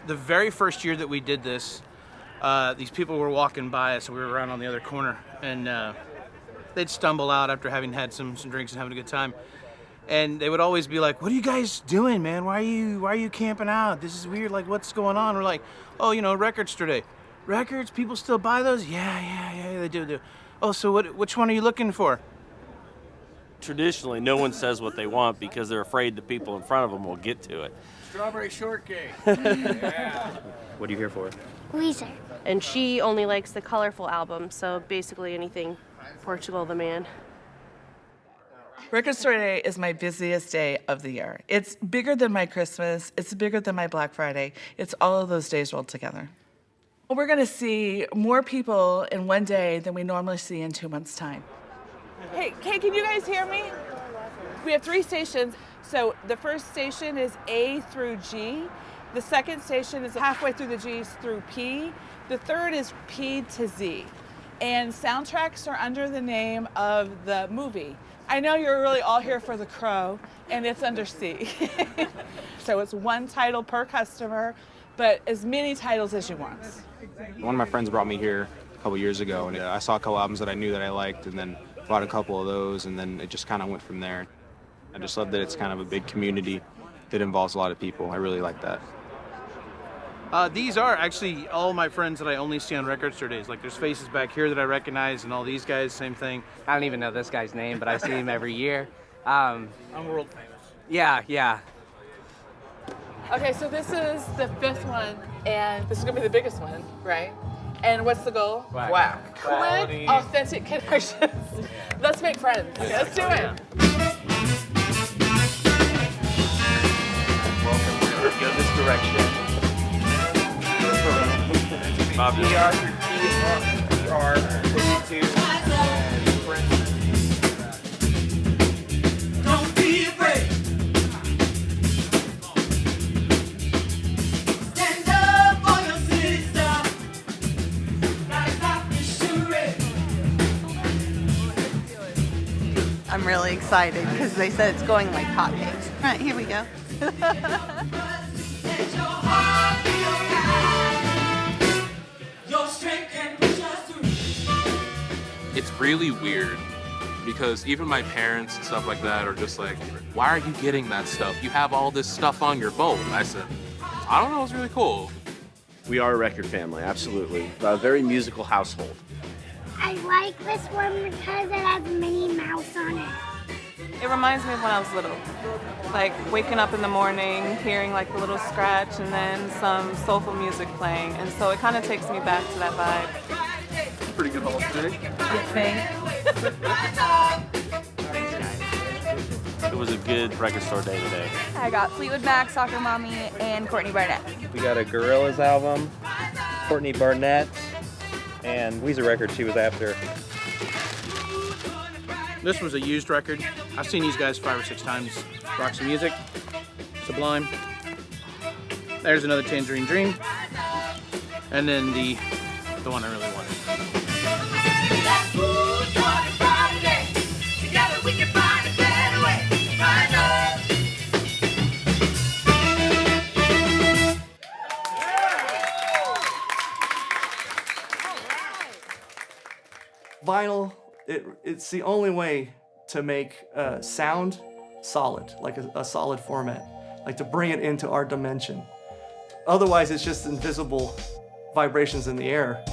The very first year that we did this, these people were walking by us, so we were around on the other corner, and they'd stumble out after having had some drinks and having a good time. And they would always be like, "What are you guys doing, man? Why are you camping out? This is weird. Like, what's going on?" We're like, "Oh, record store day. Records? People still buy those? Yeah, they do. Oh, so which one are you looking for?" Traditionally, no one says what they want because they're afraid the people in front of them will get to it. Strawberry shortcake. Yeah. What are you here for? Weezer. And she only likes the colorful album, so basically anything Portugal the Man. Record Store Day is my busiest day of the year. It's bigger than my Christmas. It's bigger than my Black Friday. It's all of those days rolled together. We're going to see more people in one day than we normally see in 2 months' time. Hey, can you guys hear me? We have 3 stations. So the first station is A through G. The second station is halfway through the G's through P. The third is P to Z. And soundtracks are under the name of the movie. I know you're really all here for The Crow, and it's under C. So it's 1 title per customer, but as many titles as you want. One of my friends brought me here a couple years ago, and I saw a couple albums that I knew that I liked, and then bought a couple of those, and then it just kind of went from there. I just love that it's kind of a big community that involves a lot of people. I really like that. These are actually all my friends that I only see on Record Store Days. Like, there's faces back here that I recognize, and all these guys, same thing. I don't even know this guy's name, but I see him every year. I'm world famous. Yeah. Okay, so this is the 5th one, and this is gonna be the biggest one, right? And what's the goal? Whack. Quick, authentic connections. Let's make friends. Let's do it. Welcome. We're going to go this direction. Bob, Don't be afraid. Stand up for your sister. Rise up and shoot it. I'm really excited because they said it's going like hotcakes. All right, here we go. It's really weird because even my parents and stuff like that are just like, "Why are you getting that stuff? You have all this stuff on your phone." I said, "I don't know, it's really cool." We are a record family, absolutely. A very musical household. I like this one because it has Minnie Mouse on it. It reminds me of when I was little. Like waking up in the morning, hearing like a little scratch and then some soulful music playing. And so it kind of takes me back to that vibe. Pretty good holiday. It was a good record store day today. I got Fleetwood Mac, Soccer Mommy, and Courtney Barnett. We got a Gorillaz album, Courtney Barnett, and Weezer record she was after. This was a used record. I've seen these guys 5 or 6 times. Rock Some Music, Sublime. There's another Tangerine Dream. And then the one I really wanted. Vinyl, it's the only way to make sound solid, like a solid format, like to bring it into our dimension. Otherwise, it's just invisible vibrations in the air.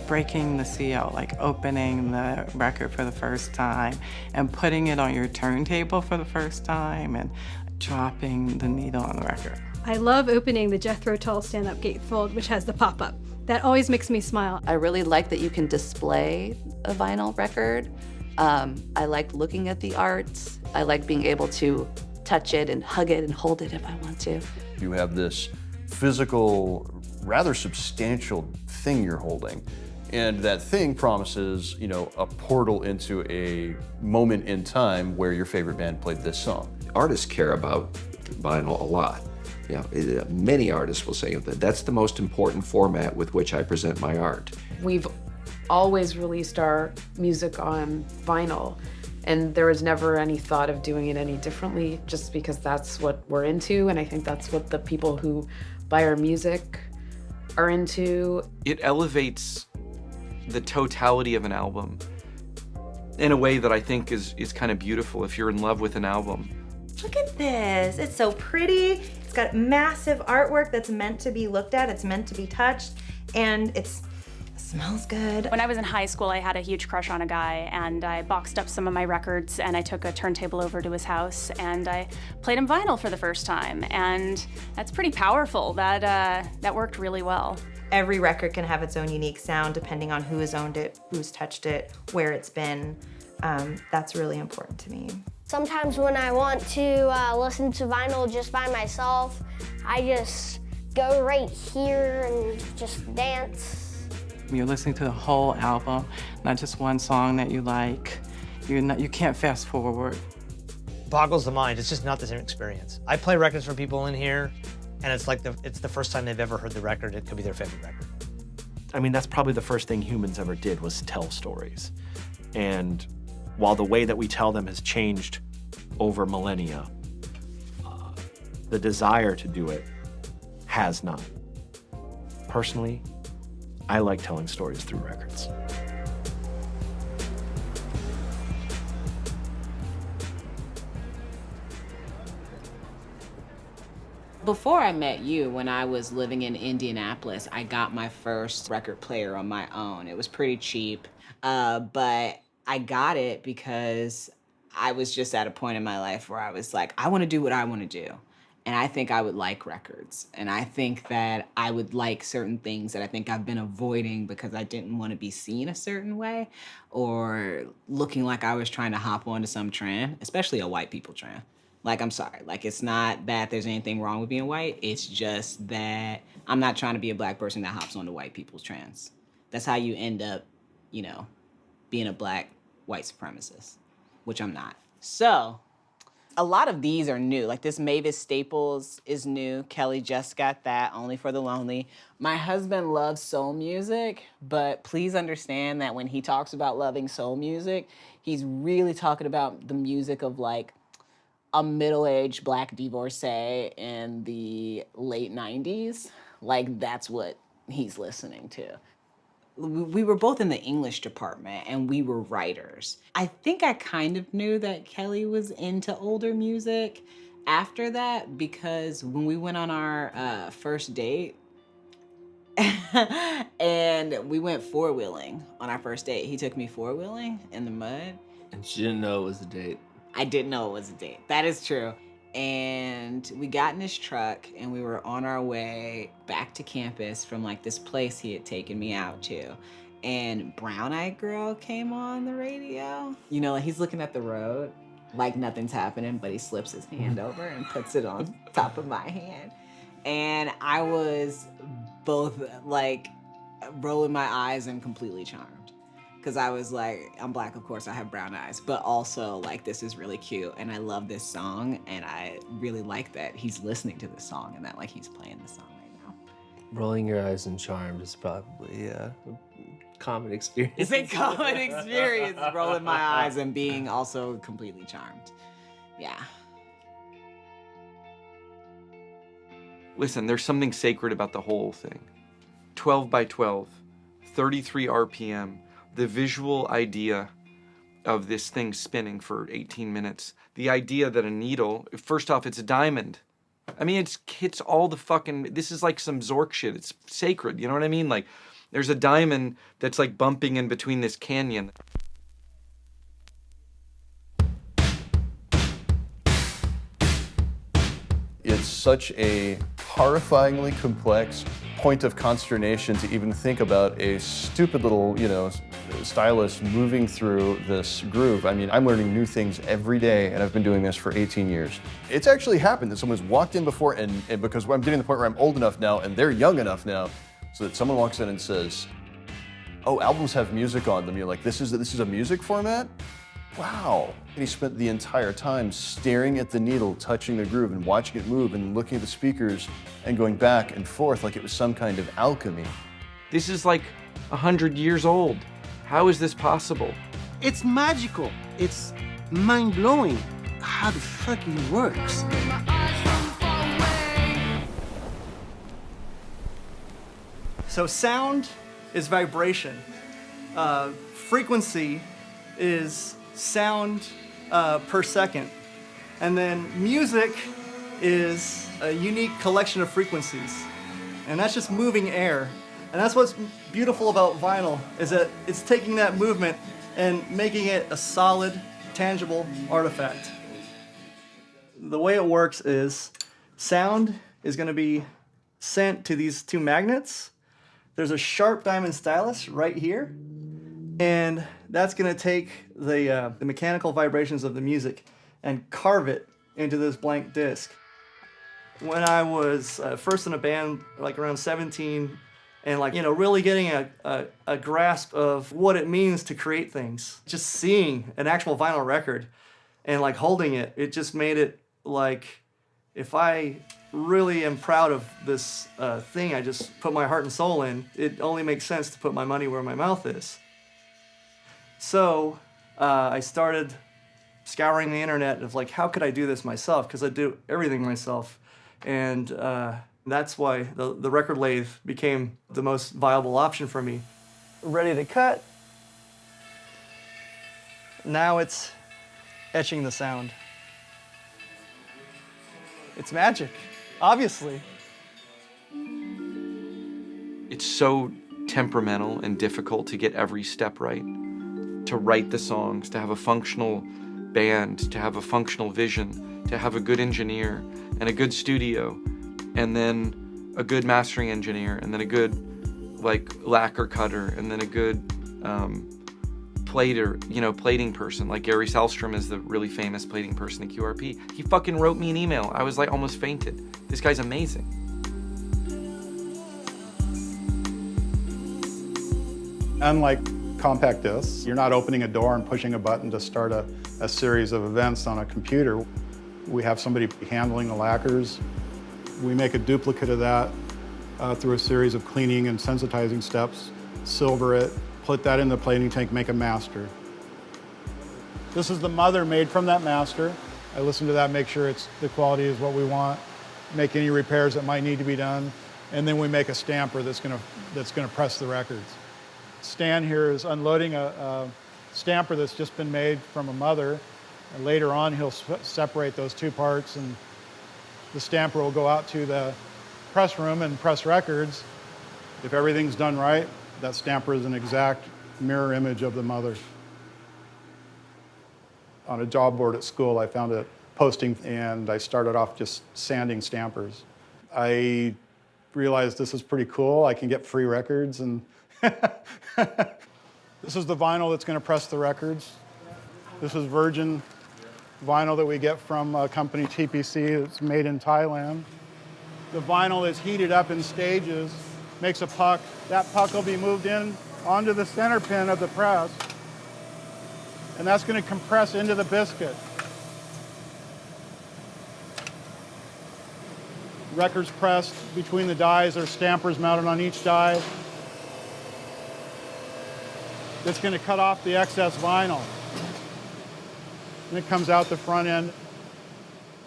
Breaking the seal, like opening the record for the first time and putting it on your turntable for the first time and dropping the needle on the record. I love opening the Jethro Tull stand-up gatefold, which has the pop-up. That always makes me smile. I really like that you can display a vinyl record. I like looking at the art. I like being able to touch it and hug it and hold it if I want to. You have this physical, rather substantial thing you're holding. And that thing promises, a portal into a moment in time where your favorite band played this song. Artists care about vinyl a lot. Many artists will say that that's the most important format with which I present my art. We've always released our music on vinyl, and there was never any thought of doing it any differently, just because that's what we're into, and I think that's what the people who by our music are into. It elevates the totality of an album in a way that I think is kind of beautiful if you're in love with an album. Look at this. It's so pretty. It's got massive artwork that's meant to be looked at. It's meant to be touched, and it smells good. When I was in high school, I had a huge crush on a guy, and I boxed up some of my records, and I took a turntable over to his house, and I played him vinyl for the first time, and that's pretty powerful. That worked really well. Every record can have its own unique sound depending on who has owned it, who's touched it, where it's been. That's really important to me. Sometimes when I want to listen to vinyl just by myself, I just go right here and just dance. You're listening to the whole album, not just one song that you like. You can't fast forward. Boggles the mind. It's just not the same experience. I play records for people in here, and it's like it's the first time they've ever heard the record. It could be their favorite record. I mean, that's probably the first thing humans ever did was tell stories. And while the way that we tell them has changed over millennia, the desire to do it has not. Personally, I like telling stories through records. Before I met you, when I was living in Indianapolis, I got my first record player on my own. It was pretty cheap, but I got it because I was just at a point in my life where I was like, I want to do what I want to do. And I think I would like records. And I think that I would like certain things that I think I've been avoiding because I didn't want to be seen a certain way or looking like I was trying to hop onto some trend, especially a white people trend. Like, I'm sorry. Like, it's not that there's anything wrong with being white. It's just that I'm not trying to be a black person that hops onto white people's trends. That's how you end up, you know, being a black white supremacist, which I'm not. So, a lot of these are new. Like this Mavis Staples is new. Kelly just got that, Only for the Lonely. My husband loves soul music, but please understand that when he talks about loving soul music, he's really talking about the music of like a middle-aged black divorcee in the late 90s. Like that's what he's listening to. We were both in the English department and we were writers. I think I kind of knew that Kelly was into older music after that because when we went on our first date and we went four-wheeling on our first date. He took me four-wheeling in the mud. And she didn't know it was a date. I didn't know it was a date. That is true. And we got in his truck and we were on our way back to campus from like this place he had taken me out to. And Brown Eyed Girl came on the radio. You know, like he's looking at the road like nothing's happening, but he slips his hand over and puts it on top of my hand. And I was both like rolling my eyes and completely charmed. Because I was like, I'm black, of course, I have brown eyes, but also like this is really cute and I love this song and I really like that he's listening to this song and that like he's playing the song right now. Rolling your eyes and charmed is probably a common experience. It's a common experience, rolling my eyes and being also completely charmed. Yeah. Listen, there's something sacred about the whole thing. 12 by 12, 33 RPM. The visual idea of this thing spinning for 18 minutes. The idea that a needle, first off, it's a diamond. I mean, it's all the fucking, this is like some Zork shit. It's sacred, you know what I mean? Like, there's a diamond that's like bumping in between this canyon. It's such a horrifyingly complex point of consternation to even think about a stupid little, you know, stylus moving through this groove. I mean, I'm learning new things every day, and I've been doing this for 18 years. It's actually happened that someone's walked in before, and because I'm getting to the point where I'm old enough now, and they're young enough now, so that someone walks in and says, oh, albums have music on them. You're like, this is a music format? Wow. And he spent the entire time staring at the needle, touching the groove, and watching it move, and looking at the speakers, and going back and forth like it was some kind of alchemy. This is like 100 years old. How is this possible? It's magical. It's mind-blowing how the fuck it works. So sound is vibration. Frequency is sound per second. And then music is a unique collection of frequencies. And that's just moving air. And that's what's beautiful about vinyl, is that it's taking that movement and making it a solid, tangible artifact. The way it works is sound is going to be sent to these two magnets. There's a sharp diamond stylus right here, and that's going to take the mechanical vibrations of the music and carve it into this blank disc. When I was first in a band, like around 17, and really getting a grasp of what it means to create things, just seeing an actual vinyl record and holding it, it just made it if I really am proud of this thing I just put my heart and soul in, it only makes sense to put my money where my mouth is. So I started scouring the internet of how could I do this myself, because I do everything myself. And that's why the record lathe became the most viable option for me. Ready to cut. Now it's etching the sound. It's magic, obviously. It's so temperamental and difficult to get every step right, to write the songs, to have a functional band, to have a functional vision, to have a good engineer and a good studio, and then a good mastering engineer, and then a good lacquer cutter, and then a good plating person. Like Gary Selstrom is the really famous plating person at QRP. He fucking wrote me an email. I was almost fainted. This guy's amazing. Unlike compact discs, you're not opening a door and pushing a button to start a series of events on a computer. We have somebody handling the lacquers. We make a duplicate of that through a series of cleaning and sensitizing steps, silver it, put that in the plating tank, make a master. This is the mother made from that master. I listen to that, make sure the quality is what we want, make any repairs that might need to be done, and then we make a stamper that's gonna press the records. Stan here is unloading a stamper that's just been made from a mother, and later on he'll separate those two parts, and the stamper will go out to the press room and press records. If everything's done right, that stamper is an exact mirror image of the mother. On a job board at school, I found a posting, and I started off just sanding stampers. I realized this is pretty cool. I can get free records, and this is the vinyl that's going to press the records. This is virgin vinyl that we get from a company, TPC, that's made in Thailand. The vinyl is heated up in stages, makes a puck. That puck will be moved in onto the center pin of the press, and that's going to compress into the biscuit. Records pressed between the dies. There's stampers mounted on each die. It's going to cut off the excess vinyl. And it comes out the front end.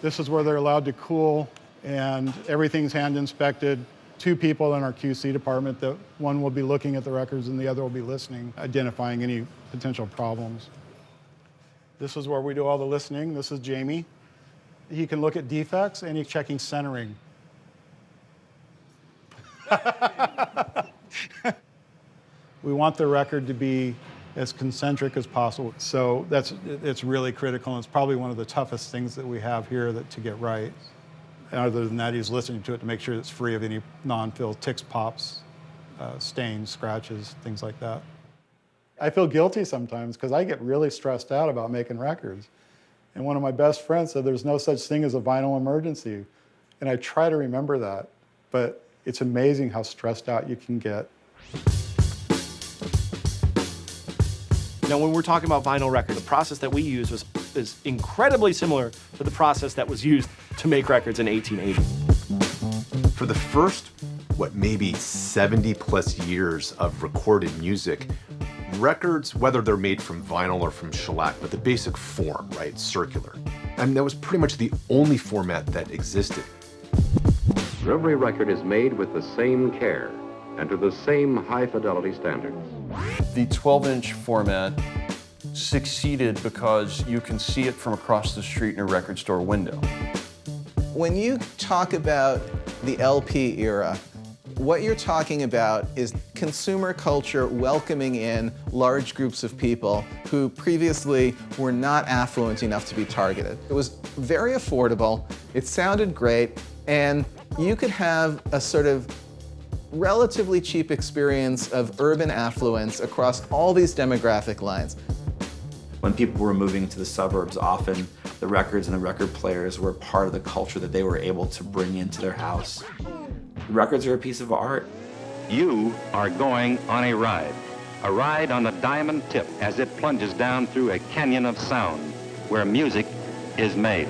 This is where they're allowed to cool, and everything's hand inspected. 2 people in our QC department, one will be looking at the records and the other will be listening, identifying any potential problems. This is where we do all the listening. This is Jamie. He can look at defects, and he's checking centering. We want the record to be as concentric as possible. So it's really critical, and it's probably one of the toughest things that we have here to get right. And other than that, he's listening to it to make sure it's free of any non-fill ticks, pops, stains, scratches, things like that. I feel guilty sometimes because I get really stressed out about making records. And one of my best friends said there's no such thing as a vinyl emergency. And I try to remember that, but it's amazing how stressed out you can get. Now, when we're talking about vinyl record, the process that we use is incredibly similar to the process that was used to make records in 1880. For the first, maybe 70 plus years of recorded music, records, whether they're made from vinyl or from shellac, but the basic form, right, circular. I mean, that was pretty much the only format that existed. Every record is made with the same care and to the same high-fidelity standards. The 12-inch format succeeded because you can see it from across the street in a record store window. When you talk about the LP era, what you're talking about is consumer culture welcoming in large groups of people who previously were not affluent enough to be targeted. It was very affordable, it sounded great, and you could have a sort of relatively cheap experience of urban affluence across all these demographic lines. When people were moving to the suburbs, often the records and the record players were part of the culture that they were able to bring into their house. Records are a piece of art. You are going on a ride on the diamond tip as it plunges down through a canyon of sound where music is made.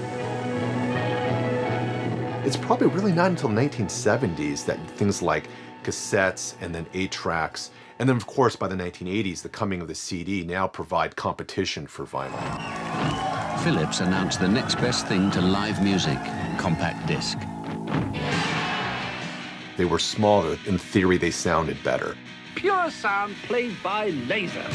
It's probably really not until the 1970s that things like cassettes and then 8-tracks, and then of course by the 1980s, the coming of the CD now provide competition for vinyl. Philips announced the next best thing to live music, compact disc. They were smaller. In theory, they sounded better. Pure sound played by laser.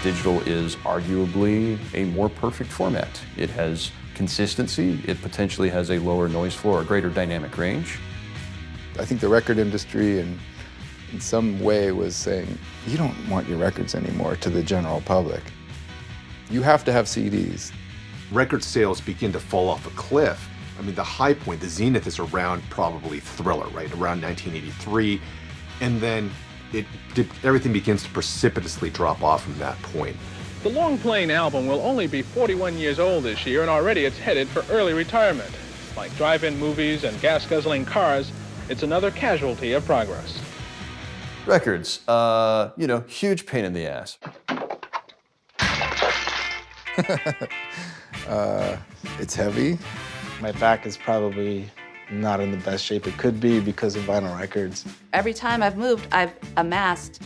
Digital is arguably a more perfect format. It has consistency, it potentially has a lower noise floor, a greater dynamic range. I think the record industry in some way was saying, you don't want your records anymore to the general public. You have to have CDs. Record sales begin to fall off a cliff. I mean, the high point, the zenith is around probably Thriller, right? Around 1983. And then everything begins to precipitously drop off from that point. The Long Playing album will only be 41 years old this year, and already it's headed for early retirement. Like drive-in movies and gas-guzzling cars, it's another casualty of progress. Records, huge pain in the ass. It's heavy. My back is probably not in the best shape it could be because of vinyl records. Every time I've moved, I've amassed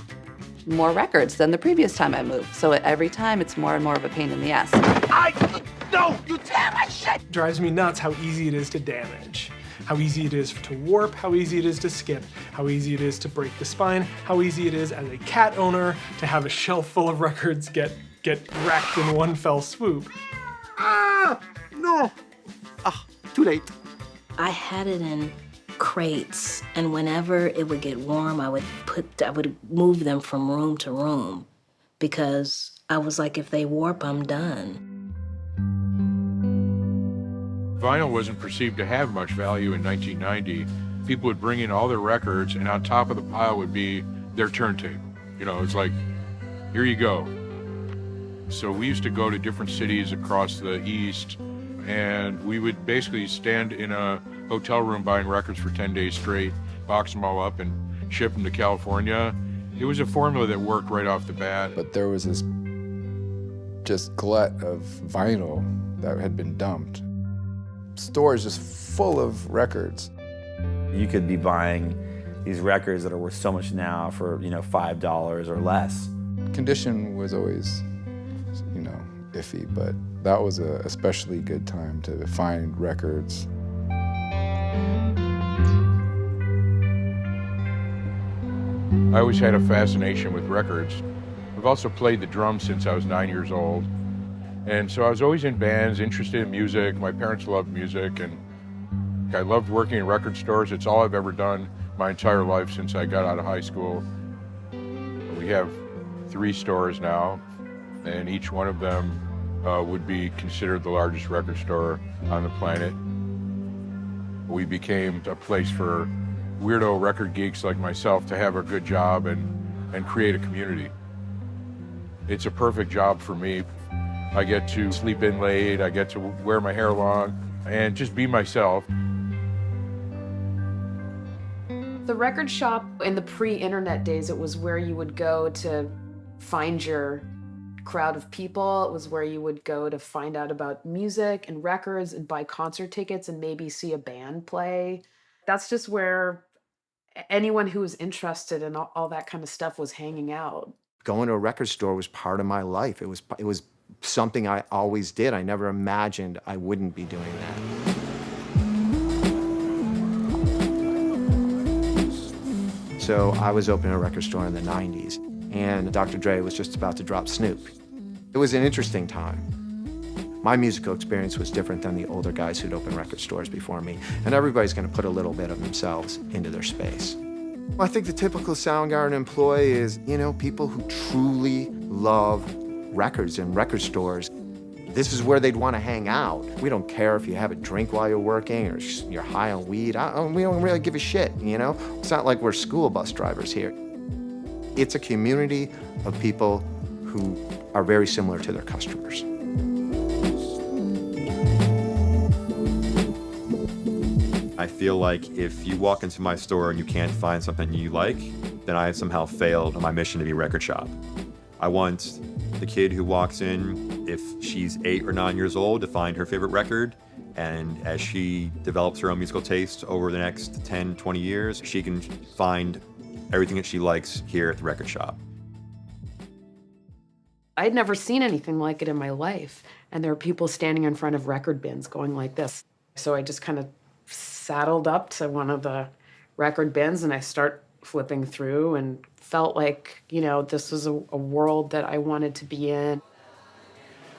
more records than the previous time I moved. So every time it's more and more of a pain in the ass. No, you tear my shit! Drives me nuts how easy it is to damage. How easy it is to warp, how easy it is to skip, how easy it is to break the spine, how easy it is as a cat owner to have a shelf full of records get wrecked in one fell swoop. No! Too late. I had it in crates, and whenever it would get warm, I would move them from room to room because I was like, if they warp, I'm done. Vinyl wasn't perceived to have much value in 1990. People would bring in all their records, and on top of the pile would be their turntable. It's like, here you go. So we used to go to different cities across the East, and we would basically stand in a hotel room buying records for 10 days straight, box them all up and ship them to California. It was a formula that worked right off the bat. But there was this just glut of vinyl that had been dumped. Stores just full of records. You could be buying these records that are worth so much now for, $5 or less. Condition was always, iffy, but that was a especially good time to find records. I always had a fascination with records. I've also played the drums since I was 9 years old. And so I was always in bands, interested in music. My parents loved music, and I loved working in record stores. It's all I've ever done my entire life since I got out of high school. We have 3 stores now, and each one of them would be considered the largest record store on the planet. We became a place for weirdo record geeks like myself to have a good job and create a community. It's a perfect job for me. I get to sleep in late, I get to wear my hair long, and just be myself. The record shop in the pre-internet days, it was where you would go to find your crowd of people. It was where you would go to find out about music and records and buy concert tickets and maybe see a band play. That's just where anyone who was interested in all that kind of stuff was hanging out. Going to a record store was part of my life. It was something I always did. I never imagined I wouldn't be doing that. So I was opening a record store in the 90s, and Dr. Dre was just about to drop Snoop. It was an interesting time. My musical experience was different than the older guys who'd opened record stores before me, and everybody's gonna put a little bit of themselves into their space. I think the typical Soundgarden employee is, people who truly love records and record stores. This is where they'd want to hang out. We don't care if you have a drink while you're working or you're high on weed. We don't really give a shit, It's not like we're school bus drivers here. It's a community of people who are very similar to their customers. I feel like if you walk into my store and you can't find something you like, then I have somehow failed on my mission to be record shop. I want the kid who walks in, if she's 8 or 9 years old, to find her favorite record, and as she develops her own musical taste over the next 10, 20 years, she can find everything that she likes here at the record shop. I'd never seen anything like it in my life, and there were people standing in front of record bins going like this. So I just kind of saddled up to one of the record bins and I start flipping through and felt like, this was a world that I wanted to be in.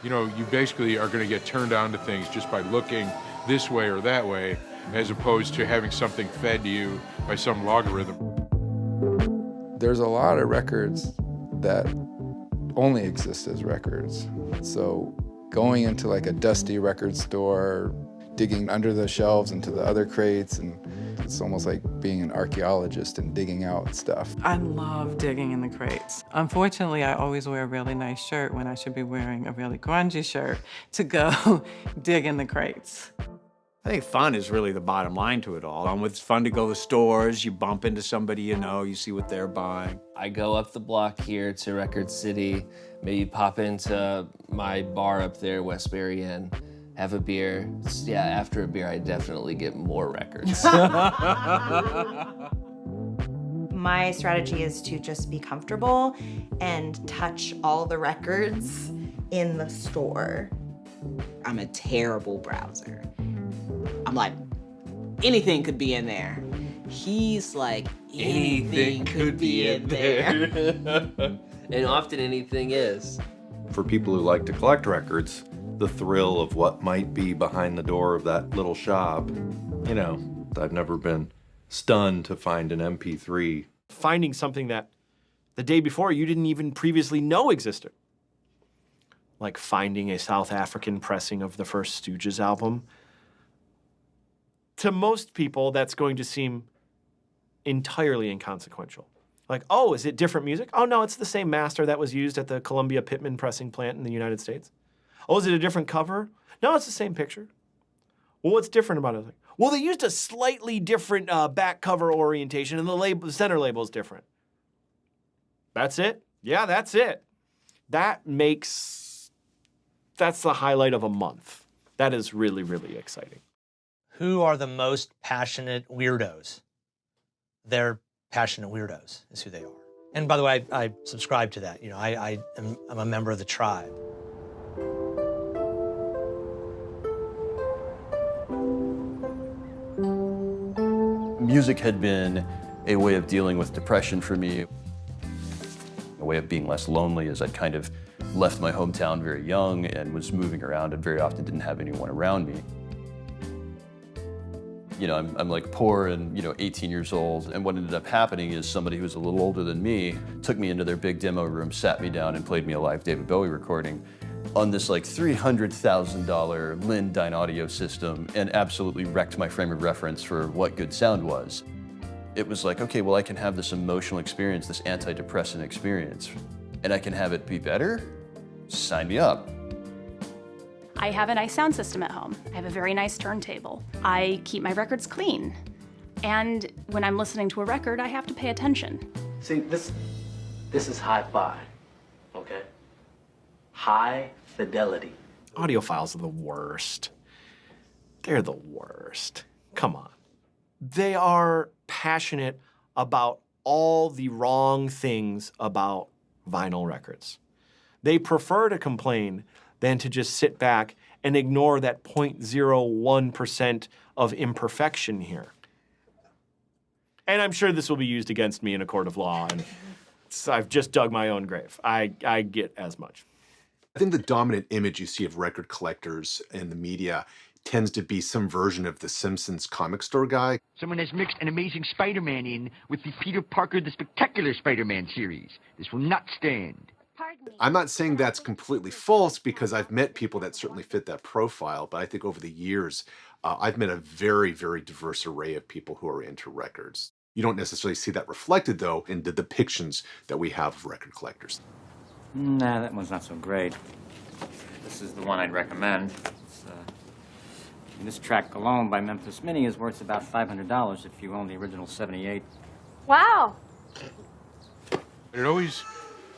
You basically are going to get turned on to things just by looking this way or that way, as opposed to having something fed to you by some logarithm. There's a lot of records that only exist as records. So going into like a dusty record store, digging under the shelves into the other crates, and it's almost like being an archaeologist and digging out stuff. I love digging in the crates. Unfortunately, I always wear a really nice shirt when I should be wearing a really grungy shirt to go dig in the crates. I think fun is really the bottom line to it all. It's fun to go to stores, you bump into somebody you see what they're buying. I go up the block here to Record City, maybe pop into my bar up there, Westbury Inn, have a beer. Yeah, after a beer, I definitely get more records. My strategy is to just be comfortable and touch all the records in the store. I'm a terrible browser. I'm like, anything could be in there. He's like, anything could be in there. And often anything is. For people who like to collect records, the thrill of what might be behind the door of that little shop. I've never been stunned to find an MP3. Finding something that the day before you didn't even previously know existed. Like finding a South African pressing of the first Stooges album. To most people, that's going to seem entirely inconsequential. Like, oh, is it different music? Oh, no, it's the same master that was used at the Columbia Pittman pressing plant in the United States. Oh, is it a different cover? No, it's the same picture. Well, what's different about it? Well, they used a slightly different back cover orientation, and the center label is different. That's it? Yeah, that's it. That's the highlight of a month. That is really, really exciting. Who are the most passionate weirdos? They're passionate weirdos is who they are. And by the way, I subscribe to that. I'm a member of the tribe. Music had been a way of dealing with depression for me, a way of being less lonely as I'd kind of left my hometown very young and was moving around and very often didn't have anyone around me. I'm like poor and 18 years old, and what ended up happening is somebody who was a little older than me took me into their big demo room, sat me down, and played me a live David Bowie recording on this like $300,000 Lynn Dynaudio system, and absolutely wrecked my frame of reference for what good sound was. It was like, okay, well, I can have this emotional experience, this antidepressant experience, and I can have it be better? Sign me up. I have a nice sound system at home. I have a very nice turntable. I keep my records clean. And when I'm listening to a record, I have to pay attention. See, this is hi-fi, okay? High fidelity. Audiophiles are the worst. They're the worst. Come on. They are passionate about all the wrong things about vinyl records. They prefer to complain than to just sit back and ignore that 0.01% of imperfection here. And I'm sure this will be used against me in a court of law, and I've just dug my own grave. I get as much. I think the dominant image you see of record collectors in the media tends to be some version of the Simpsons comic store guy. Someone has mixed an Amazing Spider-Man in with the Peter Parker the Spectacular Spider-Man series. This will not stand. I'm not saying that's completely false because I've met people that certainly fit that profile, but I think over the years, I've met a very, very diverse array of people who are into records. You don't necessarily see that reflected, though, in the depictions that we have of record collectors. Nah, that one's not so great. This is the one I'd recommend. This track alone by Memphis Mini is worth about $500 if you own the original 78. Wow. It always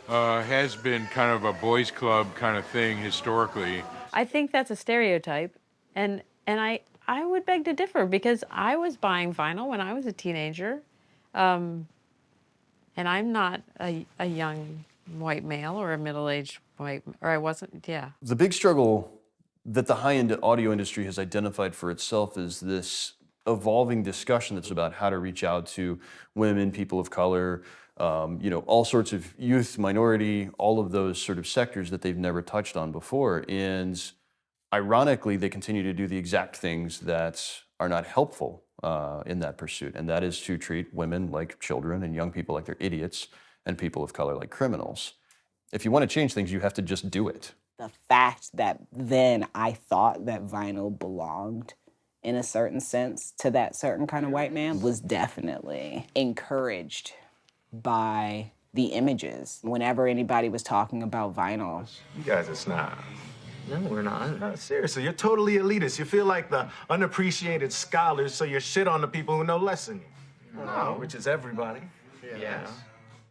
has been kind of a boys' club kind of thing historically. I think that's a stereotype, and I would beg to differ because I was buying vinyl when I was a teenager, and I'm not a young white male or a middle-aged white, or I wasn't, yeah. The big struggle that the high-end audio industry has identified for itself is this evolving discussion that's about how to reach out to women, people of color, all sorts of youth, minority, all of those sort of sectors that they've never touched on before. And ironically, they continue to do the exact things that are not helpful in that pursuit, and that is to treat women like children and young people like they're idiots and people of color like criminals. If you want to change things, you have to just do it. The fact that then I thought that vinyl belonged in a certain sense to that certain kind of white man was definitely encouraged by the images. Whenever anybody was talking about vinyl. You guys are snobs. No, we're not. No, seriously, you're totally elitist. You feel like the unappreciated scholars, so you shit on the people who know less than you. No, which is everybody. Yes.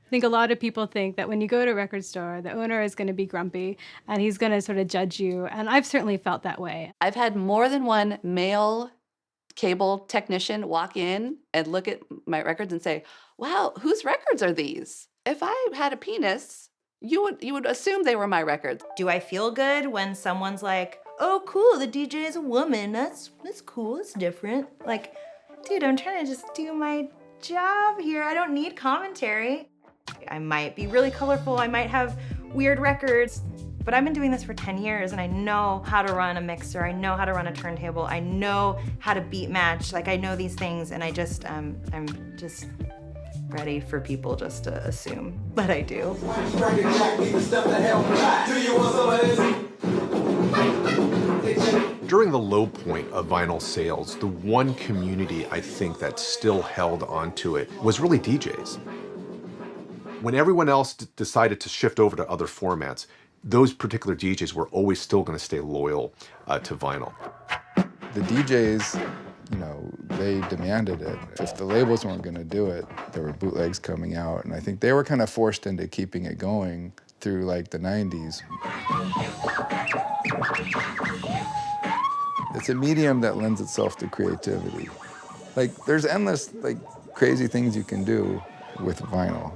I think a lot of people think that when you go to a record store, the owner is going to be grumpy and he's going to sort of judge you. And I've certainly felt that way. I've had more than one male cable technician walk in and look at my records and say, wow, whose records are these? If I had a penis, you would assume they were my records. Do I feel good when someone's like, oh, cool, the DJ is a woman. That's cool, it's different. Like, dude, I'm trying to just do my job here. I don't need commentary. I might be really colorful, I might have weird records, but I've been doing this for 10 years and I know how to run a mixer, I know how to run a turntable, I know how to beat match, like I know these things, and I just, I'm just ready for people just to assume that I do. During the low point of vinyl sales, the one community I think that still held onto it was really DJs. When everyone else decided to shift over to other formats, those particular DJs were always still going to stay loyal to vinyl. The DJs, they demanded it. If the labels weren't going to do it, there were bootlegs coming out, and I think they were kind of forced into keeping it going through like the 90s. It's a medium that lends itself to creativity. Like, there's endless, crazy things you can do with vinyl.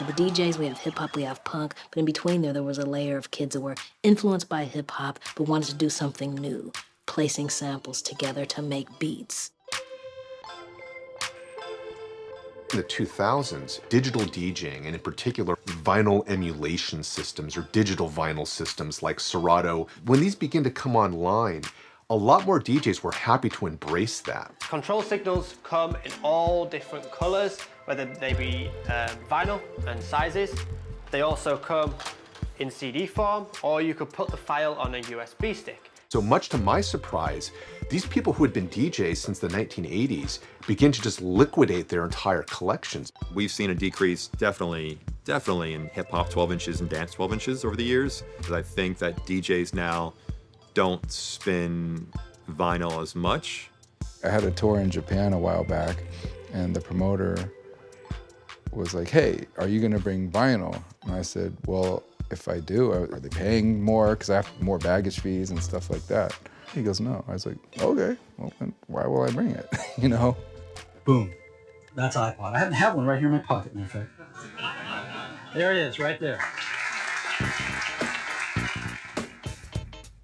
The DJs, we have hip hop, we have punk, but in between there was a layer of kids that were influenced by hip hop but wanted to do something new, placing samples together to make beats. In the 2000s, digital DJing, and in particular vinyl emulation systems or digital vinyl systems like Serato, when these begin to come online, a lot more DJs were happy to embrace that. Control signals come in all different colors, whether they be vinyl and sizes. They also come in CD form, or you could put the file on a USB stick. So much to my surprise, these people who had been DJs since the 1980s begin to just liquidate their entire collections. We've seen a decrease definitely in hip hop 12 inches and dance 12 inches over the years. I think that DJs now don't spin vinyl as much. I had a tour in Japan a while back, and the promoter was like, hey, are you gonna bring vinyl? And I said, well, if I do, are they paying more? Because I have more baggage fees and stuff like that. He goes, no. I was like, okay, well, then why will I bring it, Boom. That's iPod. I have one right here in my pocket, matter of fact. There it is, right there.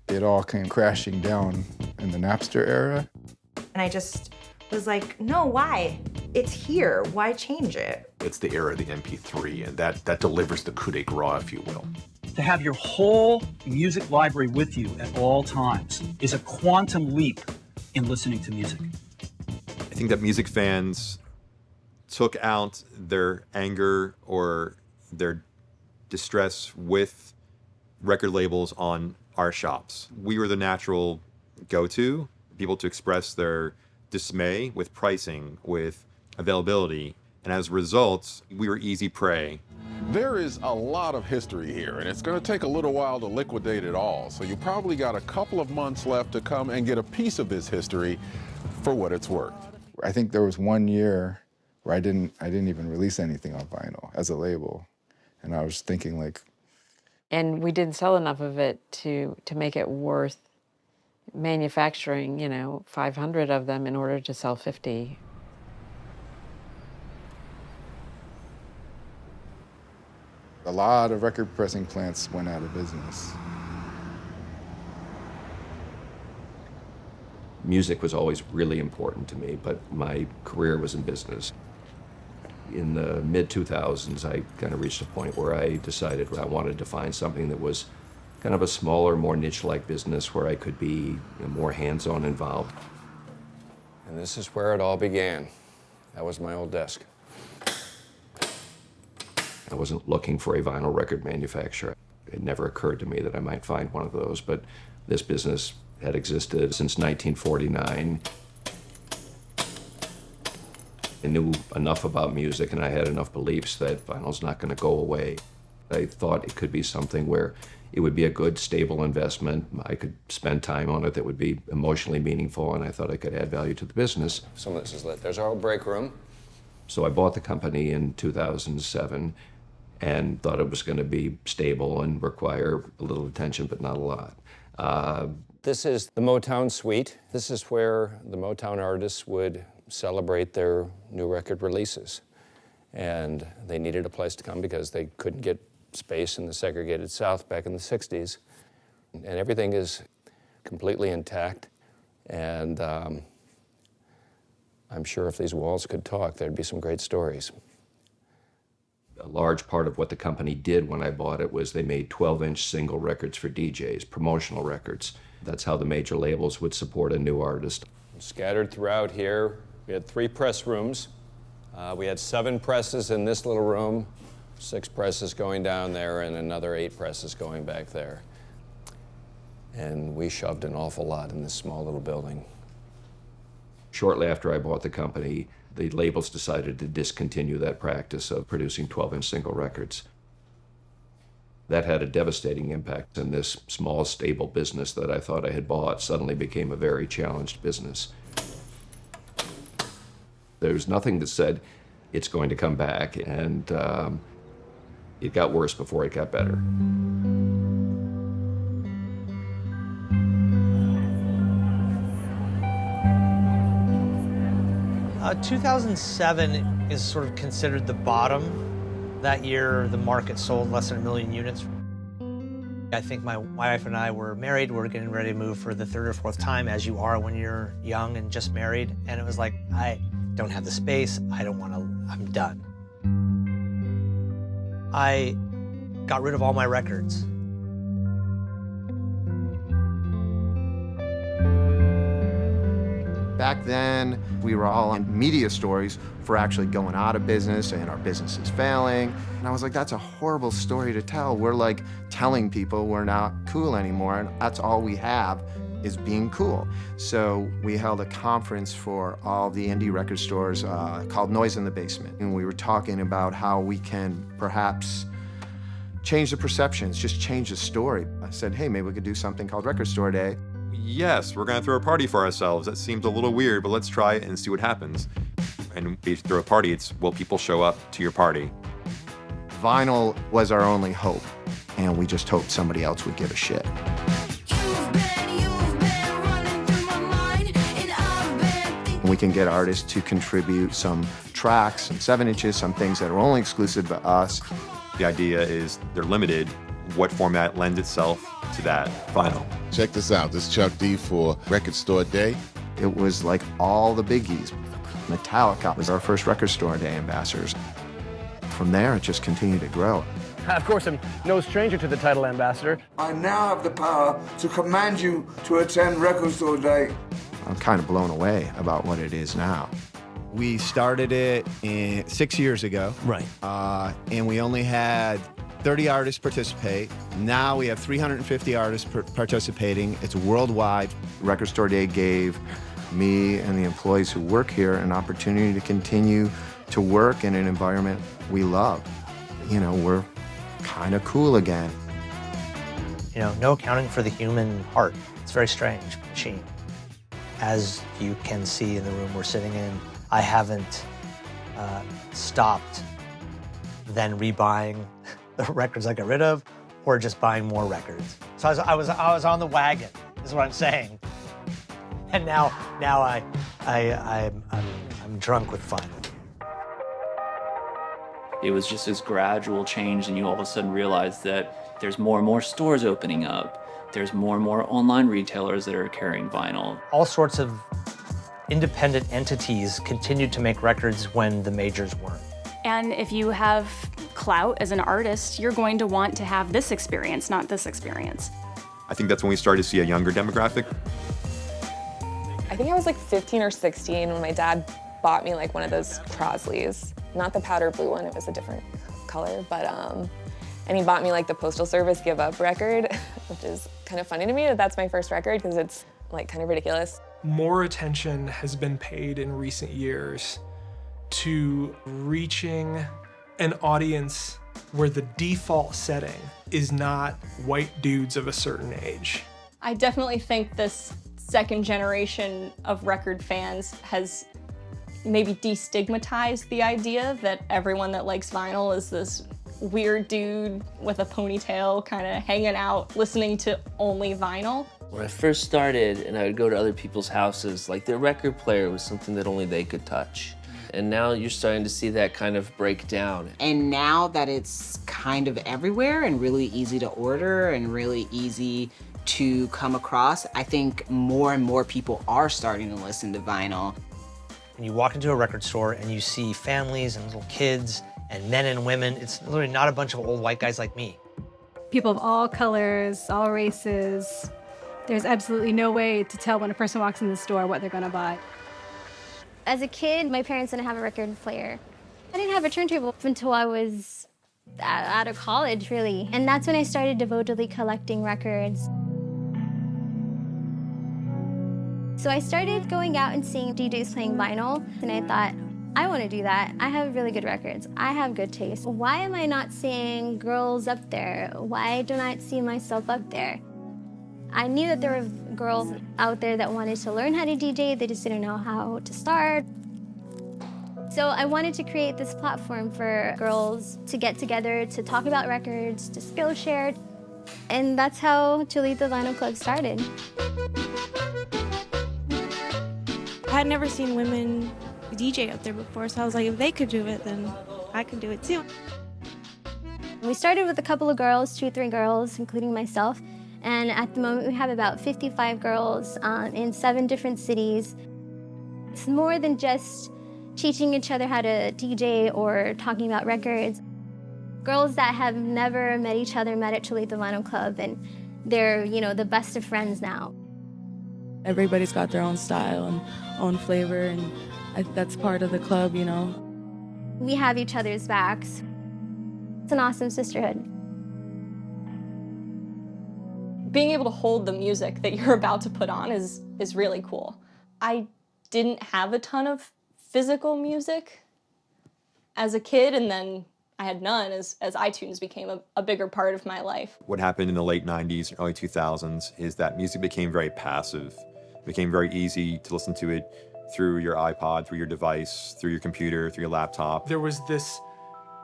It all came crashing down in the Napster era. And I just was like, no, why? It's here. Why change it? It's the era of the MP3, and that delivers the coup de grace, if you will. To have your whole music library with you at all times is a quantum leap in listening to music. I think that music fans took out their anger or their distress with record labels on our shops. We were the natural go-to, people to express their dismay with pricing, with availability, and as a result, we were easy prey. There is a lot of history here, and it's going to take a little while to liquidate it all. So you probably got a couple of months left to come and get a piece of this history for what it's worth. I think there was 1 year where I didn't even release anything on vinyl as a label. And I was thinking like... And we didn't sell enough of it to make it worth manufacturing, 500 of them in order to sell 50. A lot of record pressing plants went out of business. Music was always really important to me, but my career was in business. In the mid-2000s, I kind of reached a point where I decided I wanted to find something that was kind of a smaller, more niche-like business where I could be more hands-on involved. And this is where it all began. That was my old desk. I wasn't looking for a vinyl record manufacturer. It never occurred to me that I might find one of those, but this business had existed since 1949. I knew enough about music and I had enough beliefs that vinyl's not going to go away. I thought it could be something where it would be a good, stable investment. I could spend time on it that would be emotionally meaningful, and I thought I could add value to the business. Some of this is lit. There's our old break room. So I bought the company in 2007 and thought it was going to be stable and require a little attention, but not a lot. This is the Motown suite. This is where the Motown artists would celebrate their new record releases. And they needed a place to come because they couldn't get space in the segregated South back in the 60s. And everything is completely intact. And I'm sure if these walls could talk, there'd be some great stories. A large part of what the company did when I bought it was they made 12-inch single records for DJs, promotional records. That's how the major labels would support a new artist. Scattered throughout here, we had 3 press rooms. We had 7 presses in this little room, 6 presses going down there, and another 8 presses going back there. And we shoved an awful lot in this small little building. Shortly after I bought the company, the labels decided to discontinue that practice of producing 12-inch single records. That had a devastating impact, and this small, stable business that I thought I had bought suddenly became a very challenged business. There's nothing that said it's going to come back, and it got worse before it got better. 2007 is sort of considered the bottom. That year, the market sold less than 1 million units. I think my wife and I were married. We were getting ready to move for the 3rd or 4th time, as you are when you're young and just married. And it was like, I don't have the space. I don't want to, I'm done. I got rid of all my records. Back then, we were all on media stories for actually going out of business and our business is failing. And I was like, that's a horrible story to tell. We're like telling people we're not cool anymore, and that's all we have is being cool. So we held a conference for all the indie record stores called Noise in the Basement. And we were talking about how we can perhaps change the perceptions, just change the story. I said, hey, maybe we could do something called Record Store Day. Yes, we're gonna throw a party for ourselves. That seems a little weird, but let's try it and see what happens. And we throw a party, it's will people show up to your party? Vinyl was our only hope, and we just hoped somebody else would give a shit. We can get artists to contribute some tracks, some 7 inches, some things that are only exclusive to us. The idea is they're limited, what format lends itself to that vinyl. Check this out. This is Chuck D for Record Store Day. It was like all the biggies. Metallica was our first Record Store Day ambassadors. From there, it just continued to grow. Of course, I'm no stranger to the title ambassador. I now have the power to command you to attend Record Store Day. I'm kind of blown away about what it is now. We started it 6 years ago. Right. And we only had 30 artists participate. Now we have 350 artists participating. It's worldwide. Record Store Day gave me and the employees who work here an opportunity to continue to work in an environment we love. You know, we're kind of cool again. You know, no accounting for the human heart. It's a very strange machine. As you can see in the room we're sitting in, I haven't stopped then rebuying the records I got rid of, or just buying more records. So I was on the wagon, is what I'm saying. And now I'm drunk with fun. It was just this gradual change, and you all of a sudden realize that there's more and more stores opening up. There's more and more online retailers that are carrying vinyl. All sorts of independent entities continued to make records when the majors weren't. And if you have clout as an artist, you're going to want to have this experience, not this experience. I think that's when we started to see a younger demographic. I think I was like 15 or 16 when my dad bought me like one of those Crosleys. Not the powder blue one, it was a different color, but and he bought me like the Postal Service Give Up record, which is kind of funny to me that that's my first record because it's like kind of ridiculous. More attention has been paid in recent years to reaching an audience where the default setting is not white dudes of a certain age. I definitely think this second generation of record fans has maybe destigmatized the idea that everyone that likes vinyl is this weird dude with a ponytail kind of hanging out listening to only vinyl. When I first started and I would go to other people's houses, like their record player was something that only they could touch. And now you're starting to see that kind of break down. And now that it's kind of everywhere and really easy to order and really easy to come across, I think more and more people are starting to listen to vinyl. When you walk into a record store and you see families and little kids and men and women, it's literally not a bunch of old white guys like me. People of all colors, all races. There's absolutely no way to tell when a person walks in the store what they're gonna buy. As a kid, my parents didn't have a record player. I didn't have a turntable up until I was out of college, really. And that's when I started devotedly collecting records. So I started going out and seeing DJs playing vinyl, and I thought, I want to do that. I have really good records. I have good taste. Why am I not seeing girls up there? Why don't I see myself up there? I knew that there were girls out there that wanted to learn how to DJ. They just didn't know how to start. So I wanted to create this platform for girls to get together, to talk about records, to skill share. And that's how Chulita Vinyl Club started. I had never seen women DJ up there before, so I was like, if they could do it, then I could do it too. We started with a couple of girls, 2 or 3 girls, including myself. And at the moment, we have about 55 girls in 7 different cities. It's more than just teaching each other how to DJ or talking about records. Girls that have never met each other met at Chulita Vinyl Club, and they're, you know, the best of friends now. Everybody's got their own style and own flavor, and that's part of the club, you know. We have each other's backs. It's an awesome sisterhood. Being able to hold the music that you're about to put on is really cool. I didn't have a ton of physical music as a kid, and then I had none as iTunes became a bigger part of my life. What happened in the late 90s, early 2000s is that music became very passive. It became very easy to listen to it through your iPod, through your device, through your computer, through your laptop. There was this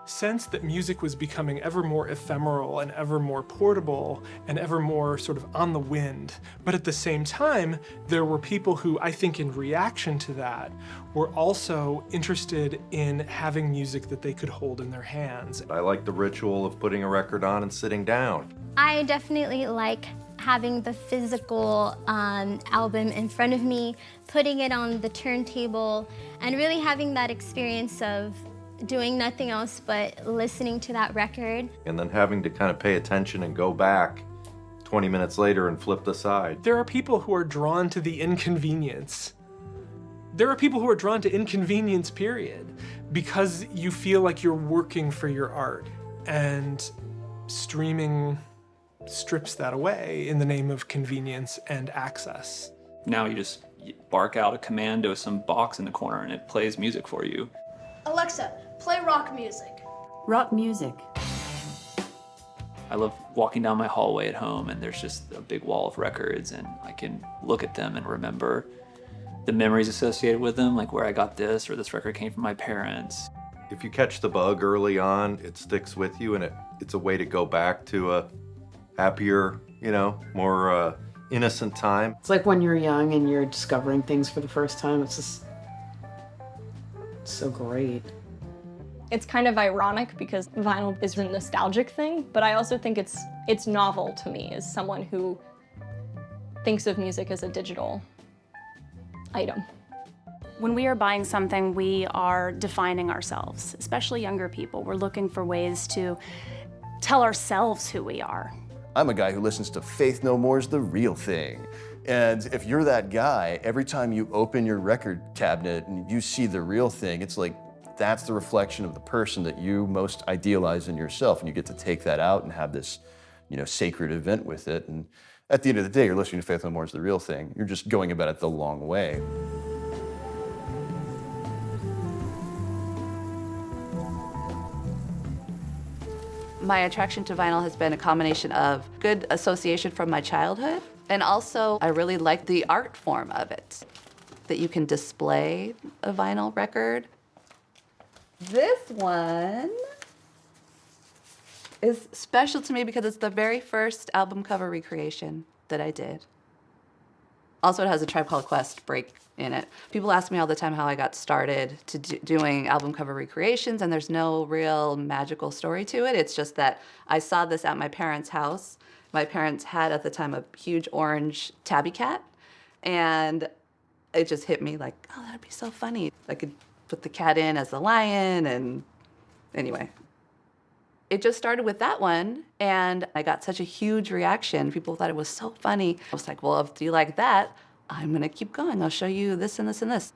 sensed that music was becoming ever more ephemeral and ever more portable and ever more sort of on the wind. But at the same time, there were people who, I think in reaction to that, were also interested in having music that they could hold in their hands. I like the ritual of putting a record on and sitting down. I definitely like having the physical album in front of me, putting it on the turntable, and really having that experience of doing nothing else but listening to that record. And then having to kind of pay attention and go back 20 minutes later and flip the side. There are people who are drawn to the inconvenience. There are people who are drawn to inconvenience, period, because you feel like you're working for your art. And streaming strips that away in the name of convenience and access. Now you just bark out a command to some box in the corner and it plays music for you. Alexa, play rock music. Rock music. I love walking down my hallway at home and there's just a big wall of records and I can look at them and remember the memories associated with them, like where I got this or this record came from my parents. If you catch the bug early on, it sticks with you and it's a way to go back to a happier, more innocent time. It's like when you're young and you're discovering things for the first time. It's just so great. It's kind of ironic because vinyl is a nostalgic thing, but I also think it's novel to me as someone who thinks of music as a digital item. When we are buying something, we are defining ourselves, especially younger people. We're looking for ways to tell ourselves who we are. I'm a guy who listens to Faith No More's The Real Thing. And if you're that guy, every time you open your record cabinet and you see The Real Thing, it's like that's the reflection of the person that you most idealize in yourself. And you get to take that out and have this, sacred event with it. And at the end of the day, you're listening to Faith No More's The Real Thing. You're just going about it the long way. My attraction to vinyl has been a combination of good association from my childhood, and also I really like the art form of it, that you can display a vinyl record. This one is special to me because it's the very first album cover recreation that I did. Also, it has a Tribe Called Quest break in it. People ask me all the time how I got started to doing album cover recreations, and there's no real magical story to it. It's just that I saw this at my parents' house. My parents had, at the time, a huge orange tabby cat, and it just hit me like, oh, that'd be so funny. I could put the cat in as the lion, and anyway. It just started with that one, and I got such a huge reaction. People thought it was so funny. I was like, well, if you like that, I'm gonna keep going. I'll show you this and this and this.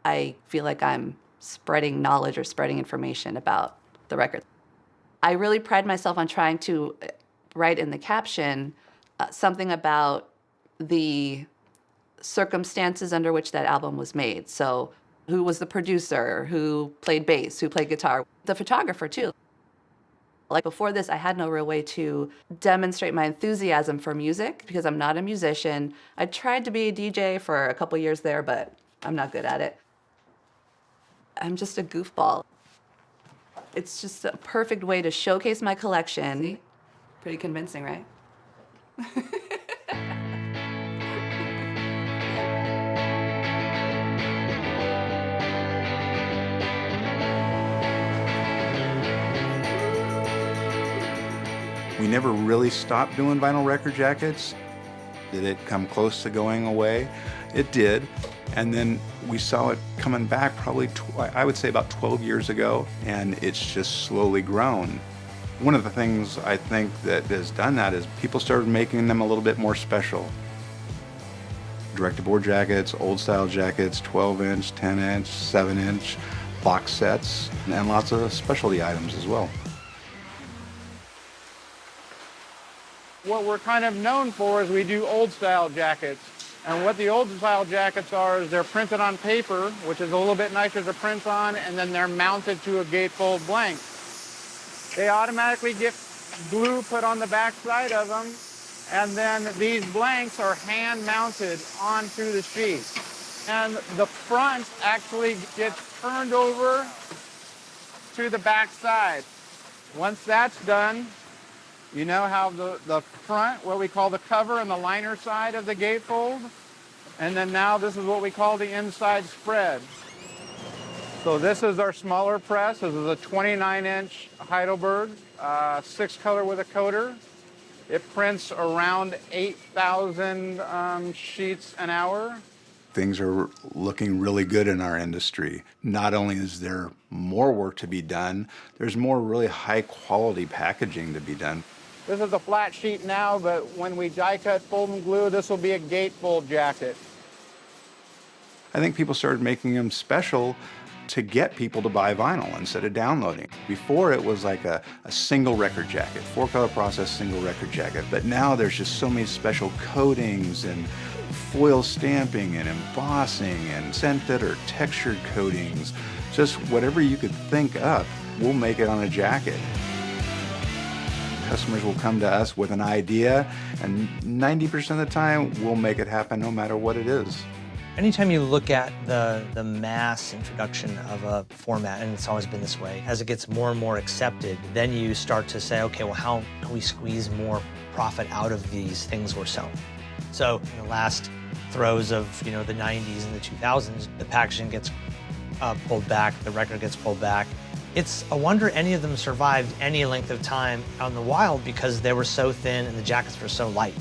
I feel like I'm spreading knowledge or spreading information about the record. I really pride myself on trying to write in the caption something about the circumstances under which that album was made. So who was the producer, who played bass, who played guitar, the photographer too. Like before this, I had no real way to demonstrate my enthusiasm for music because I'm not a musician. I tried to be a DJ for a couple years there, but I'm not good at it. I'm just a goofball. It's just a perfect way to showcase my collection. See? Pretty convincing, right? We never really stopped doing vinyl record jackets. Did it come close to going away? It did. And then we saw it coming back probably, I would say about 12 years ago, and it's just slowly grown. One of the things I think that has done that is people started making them a little bit more special. Direct-to-board jackets, old-style jackets, 12-inch, 10-inch, 7-inch, box sets, and lots of specialty items as well. What we're kind of known for is we do old-style jackets. And what the old-style jackets are is they're printed on paper, which is a little bit nicer to print on, and then they're mounted to a gatefold blank. They automatically get glue put on the back side of them, and then these blanks are hand-mounted onto the sheet. And the front actually gets turned over to the back side. Once that's done, you now have the front, what we call the cover and the liner side of the gatefold. And then now this is what we call the inside spread. So this is our smaller press. This is a 29-inch Heidelberg, 6-color with a coater. It prints around 8,000 sheets an hour. Things are looking really good in our industry. Not only is there more work to be done, there's more really high quality packaging to be done. This is a flat sheet now, but when we die cut, fold and glue, this will be a gatefold jacket. I think people started making them special to get people to buy vinyl instead of downloading. Before it was like a single record jacket, 4-color process single record jacket, but now there's just so many special coatings and foil stamping and embossing and scented or textured coatings. Just whatever you could think up, we'll make it on a jacket. Customers will come to us with an idea, and 90% of the time, we'll make it happen no matter what it is. Anytime you look at the mass introduction of a format, and it's always been this way, as it gets more and more accepted, then you start to say, okay, well, how can we squeeze more profit out of these things we're selling? So in the last throes of the 90s and the 2000s, the packaging gets pulled back, the record gets pulled back. It's a wonder any of them survived any length of time out in the wild because they were so thin and the jackets were so light.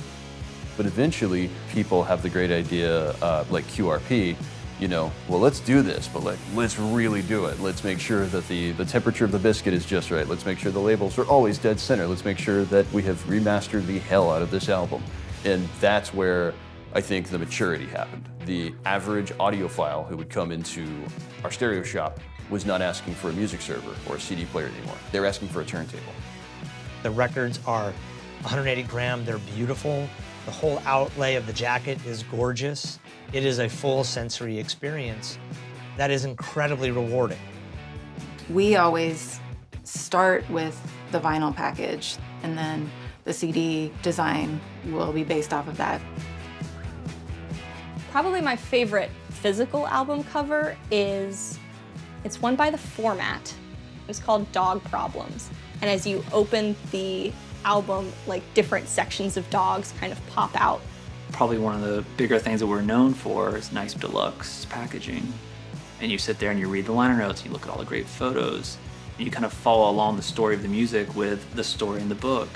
But eventually, people have the great idea, like QRP, well, let's do this, but let's really do it. Let's make sure that the temperature of the biscuit is just right. Let's make sure the labels are always dead center. Let's make sure that we have remastered the hell out of this album. And that's where I think the maturity happened. The average audiophile who would come into our stereo shop was not asking for a music server or a CD player anymore. They were asking for a turntable. The records are 180 gram, they're beautiful. The whole outlay of the jacket is gorgeous. It is a full sensory experience that is incredibly rewarding. We always start with the vinyl package, and then the CD design will be based off of that. Probably my favorite physical album cover it's one by the Format. It's called Dog Problems. And as you open the album, different sections of dogs kind of pop out. Probably one of the bigger things that we're known for is nice deluxe packaging. And you sit there and you read the liner notes, and you look at all the great photos, and you kind of follow along the story of the music with the story in the book.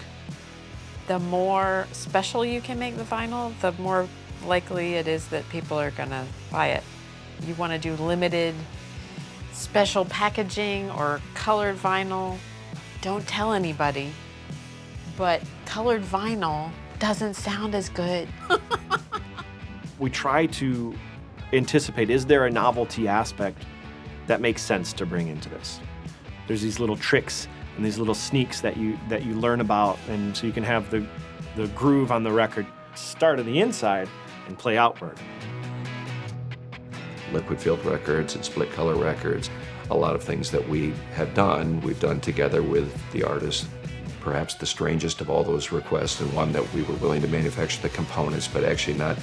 The more special you can make the vinyl, the more likely it is that people are gonna buy it. You wanna do limited special packaging or colored vinyl, don't tell anybody. But colored vinyl doesn't sound as good. We try to anticipate, is there a novelty aspect that makes sense to bring into this? There's these little tricks and these little sneaks that you learn about, and so you can have the groove on the record start on the inside and play outward. Liquid filled records and split color records, a lot of things that we have done, we've done together with the artist. Perhaps the strangest of all those requests, and one that we were willing to manufacture the components but actually not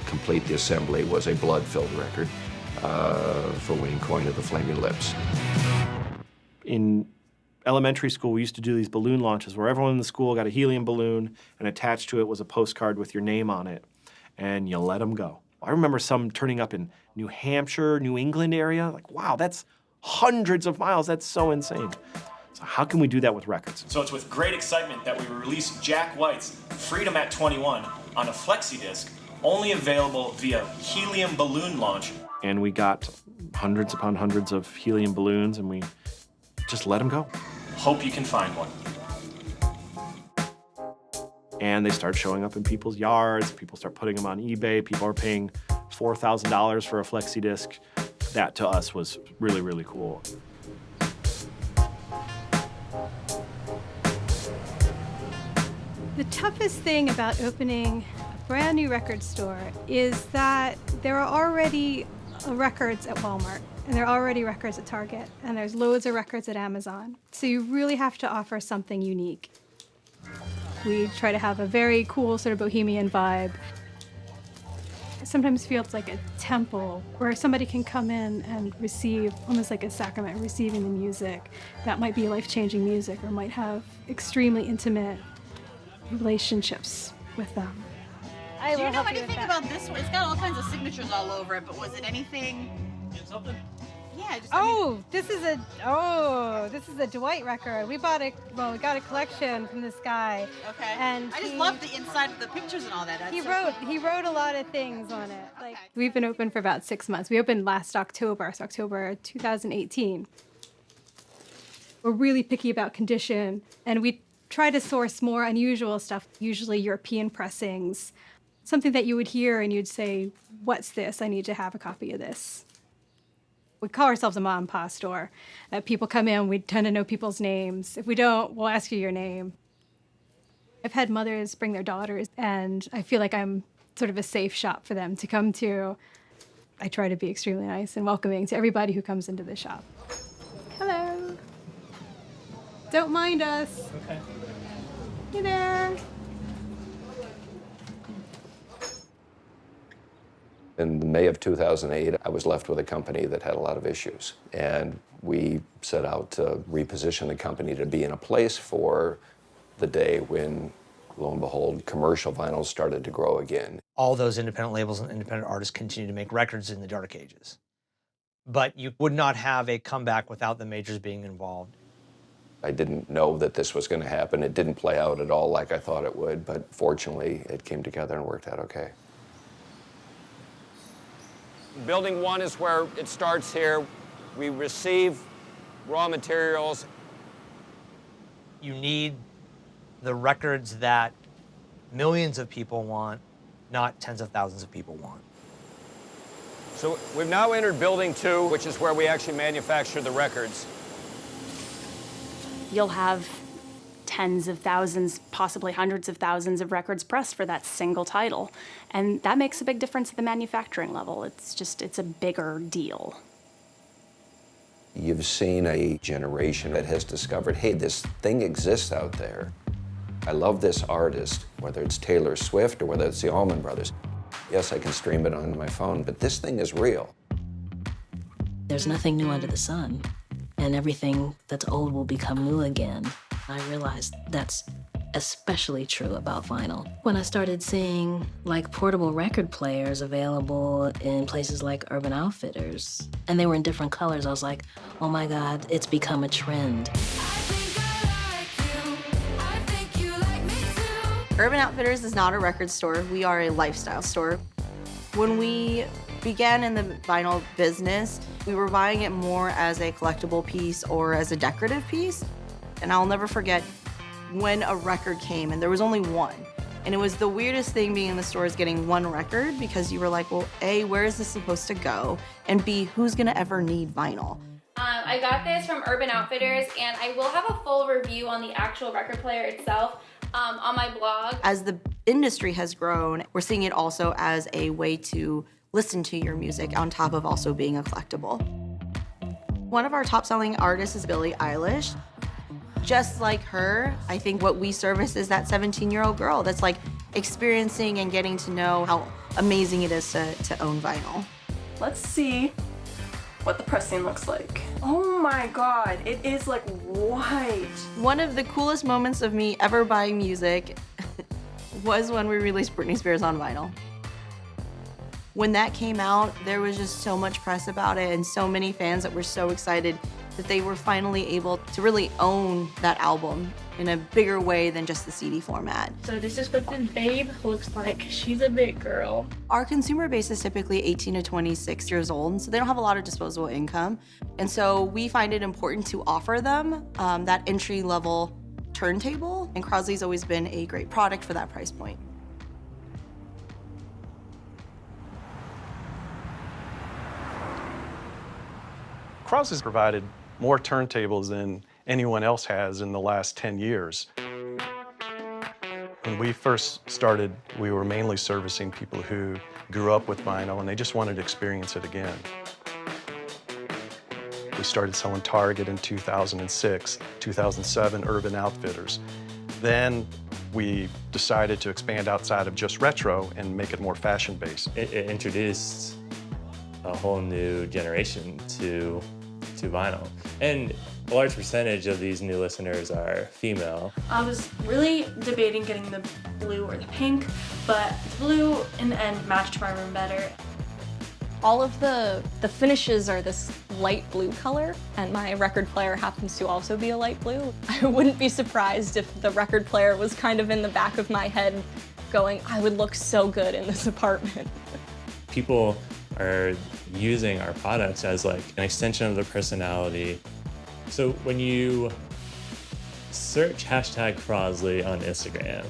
complete the assembly, was a blood-filled record for Wayne Coyne of the Flaming Lips. In elementary school, we used to do these balloon launches where everyone in the school got a helium balloon, and attached to it was a postcard with your name on it, and you let them go. I remember some turning up in New Hampshire, New England area. Like, wow, that's hundreds of miles. That's so insane. So how can we do that with records? So it's with great excitement that we release Jack White's Freedom at 21 on a flexi disc, only available via helium balloon launch. And we got hundreds upon hundreds of helium balloons, and we just let them go. Hope you can find one. And they start showing up in people's yards. People start putting them on eBay. People are paying $4,000 for a flexi disc. That to us was really, really cool. The toughest thing about opening a brand new record store is that there are already records at Walmart, and there are already records at Target, and there's loads of records at Amazon. So you really have to offer something unique. We try to have a very cool sort of bohemian vibe. sometimes feels like a temple where somebody can come in and receive, almost like a sacrament, receiving the music. That might be life-changing music or might have extremely intimate relationships with them. Do you know anything about this one? It's got all kinds of signatures all over it, but was it anything? Something? Yeah. This is a Dwight record. We got a collection from this guy. Okay. And I just love the inside of the pictures and all that. That's He so wrote cool. a lot of things on it. Like We've been open for about 6 months. We opened last October, so October 2018. We're really picky about condition, and we try to source more unusual stuff, usually European pressings, something that you would hear and you'd say, what's this? I need to have a copy of this. We call ourselves a mom and pop store. People come in, we tend to know people's names. If we don't, we'll ask you your name. I've had mothers bring their daughters, and I feel like I'm sort of a safe shop for them to come to. I try to be extremely nice and welcoming to everybody who comes into the shop. Hello. Don't mind us. Okay. Hey there. In May of 2008, I was left with a company that had a lot of issues. And we set out to reposition the company to be in a place for the day when, lo and behold, commercial vinyl started to grow again. All those independent labels and independent artists continue to make records in the dark ages. But you would not have a comeback without the majors being involved. I didn't know that this was going to happen. It didn't play out at all like I thought it would, but fortunately, it came together and worked out okay. Building 1 is where it starts here. We receive raw materials. You need the records that millions of people want, not tens of thousands of people want. So we've now entered Building 2, which is where we actually manufacture the records. You'll have tens of thousands, possibly hundreds of thousands of records pressed for that single title. And that makes a big difference at the manufacturing level. It's a bigger deal. You've seen a generation that has discovered, hey, this thing exists out there. I love this artist, whether it's Taylor Swift or whether it's the Allman Brothers. Yes, I can stream it onto my phone, but this thing is real. There's nothing new under the sun, and everything that's old will become new again. I realized that's especially true about vinyl. When I started seeing like portable record players available in places like Urban Outfitters, and they were in different colors, I was like, oh my God, it's become a trend. Urban Outfitters is not a record store. We are a lifestyle store. When we began in the vinyl business, we were buying it more as a collectible piece or as a decorative piece. And I'll never forget when a record came and there was only one. And it was the weirdest thing being in the stores getting one record because you were like, well, A, where is this supposed to go? And B, who's gonna ever need vinyl? I got this from Urban Outfitters, and I will have a full review on the actual record player itself on my blog. As the industry has grown, we're seeing it also as a way to listen to your music on top of also being a collectible. One of our top selling artists is Billie Eilish. Just like her, I think what we service is that 17-year-old girl that's like experiencing and getting to know how amazing it is to own vinyl. Let's see what the pressing looks like. Oh my God, it is like white. One of the coolest moments of me ever buying music was when we released Britney Spears on vinyl. When that came out, there was just so much press about it and so many fans that were so excited that they were finally able to really own that album in a bigger way than just the CD format. So this is what the babe looks like. She's a big girl. Our consumer base is typically 18 to 26 years old, so they don't have a lot of disposable income. And so we find it important to offer them that entry-level turntable, and Crosley's always been a great product for that price point. Crosley's provided more turntables than anyone else has in the last 10 years. When we first started, we were mainly servicing people who grew up with vinyl and they just wanted to experience it again. We started selling Target in 2006, 2007, Urban Outfitters. Then we decided to expand outside of just retro and make it more fashion-based. It introduced a whole new generation to vinyl. And a large percentage of these new listeners are female. I was really debating getting the blue or the pink, but the blue in the end matched my room better. All of the finishes are this light blue color, and my record player happens to also be a light blue. I wouldn't be surprised if the record player was kind of in the back of my head going, I would look so good in this apartment. People are using our products as like an extension of their personality. So when you search #Crosley on Instagram,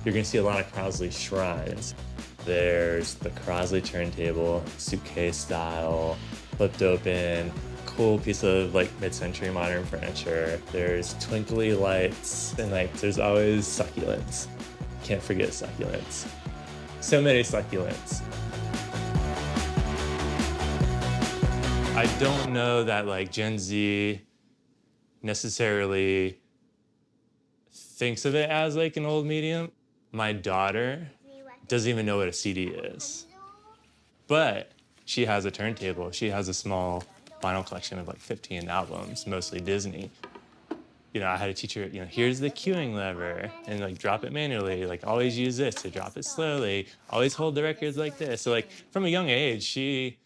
you're gonna see a lot of Crosley shrines. There's the Crosley turntable, suitcase style, flipped open, cool piece of like mid-century modern furniture. There's twinkly lights, and like there's always succulents. Can't forget succulents. So many succulents. I don't know that like Gen Z necessarily thinks of it as like an old medium. My daughter doesn't even know what a CD is. But she has a turntable. She has a small vinyl collection of like 15 albums, mostly Disney. You know, I had to teach her, you know, here's the cueing lever, and like drop it manually, like always use this to drop it slowly, always hold the records like this. So like from a young age, she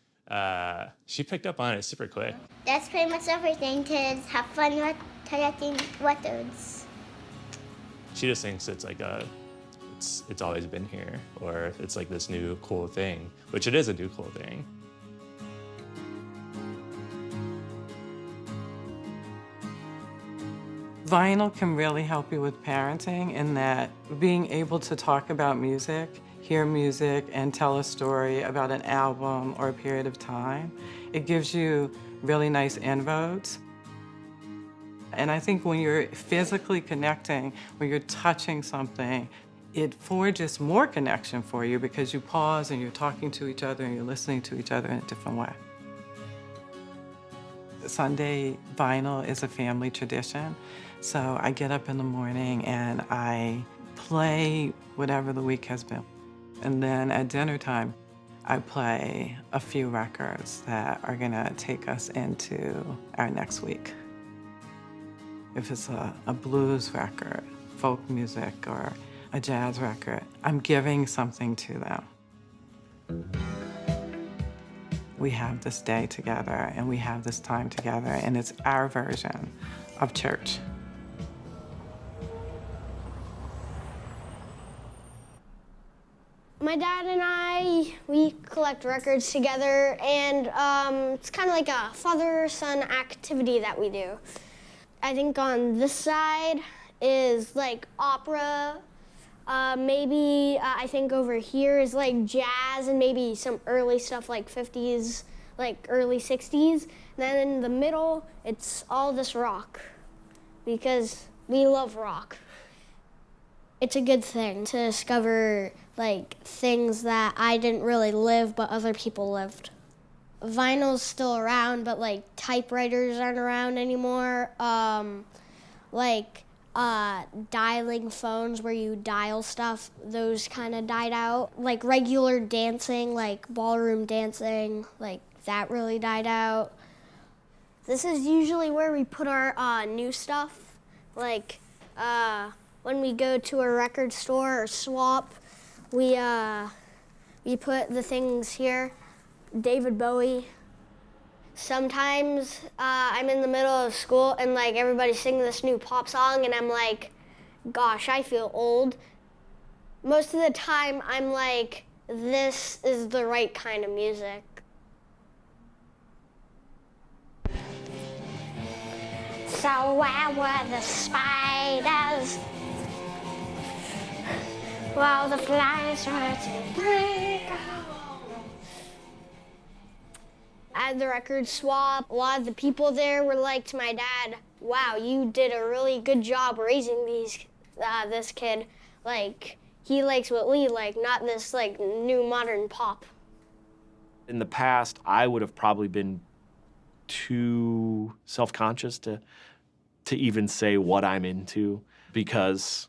picked up on it super quick. That's pretty much everything, kids. Have fun with collecting records. She just thinks it's like it's always been here, or it's like this new cool thing, which it is a new cool thing. Vinyl can really help you with parenting in that being able to talk about music, hear music, and tell a story about an album or a period of time, it gives you really nice inroads. And I think when you're physically connecting, when you're touching something, it forges more connection for you because you pause and you're talking to each other and you're listening to each other in a different way. Sunday vinyl is a family tradition. So I get up in the morning and I play whatever the week has been. And then at dinner time, I play a few records that are gonna take us into our next week. If it's a blues record, folk music, or a jazz record, I'm giving something to them. We have this day together and we have this time together, and it's our version of church. My dad and we collect records together, and it's kind of like a father-son activity that we do. I think on this side is like opera. Maybe I think over here is like jazz and maybe some early stuff like 50s, like early 60s. And then in the middle, it's all this rock because we love rock. It's a good thing to discover like things that I didn't really live but other people lived. Vinyl's still around, but like typewriters aren't around anymore. Dialing phones where you dial stuff, those kind of died out. Like regular dancing, like ballroom dancing, like that really died out. This is usually where we put our new stuff. Like when we go to a record store or swap, we put the things here. David Bowie. Sometimes I'm in the middle of school and like everybody's singing this new pop song and I'm like, gosh, I feel old. Most of the time I'm like, this is the right kind of music. So where were the spiders? While the flies were to break. At the record swap, a lot of the people there were like to my dad, wow, you did a really good job raising this kid. Like, he likes what we like, not this like new modern pop. In the past, I would have probably been too self-conscious to even say what I'm into, because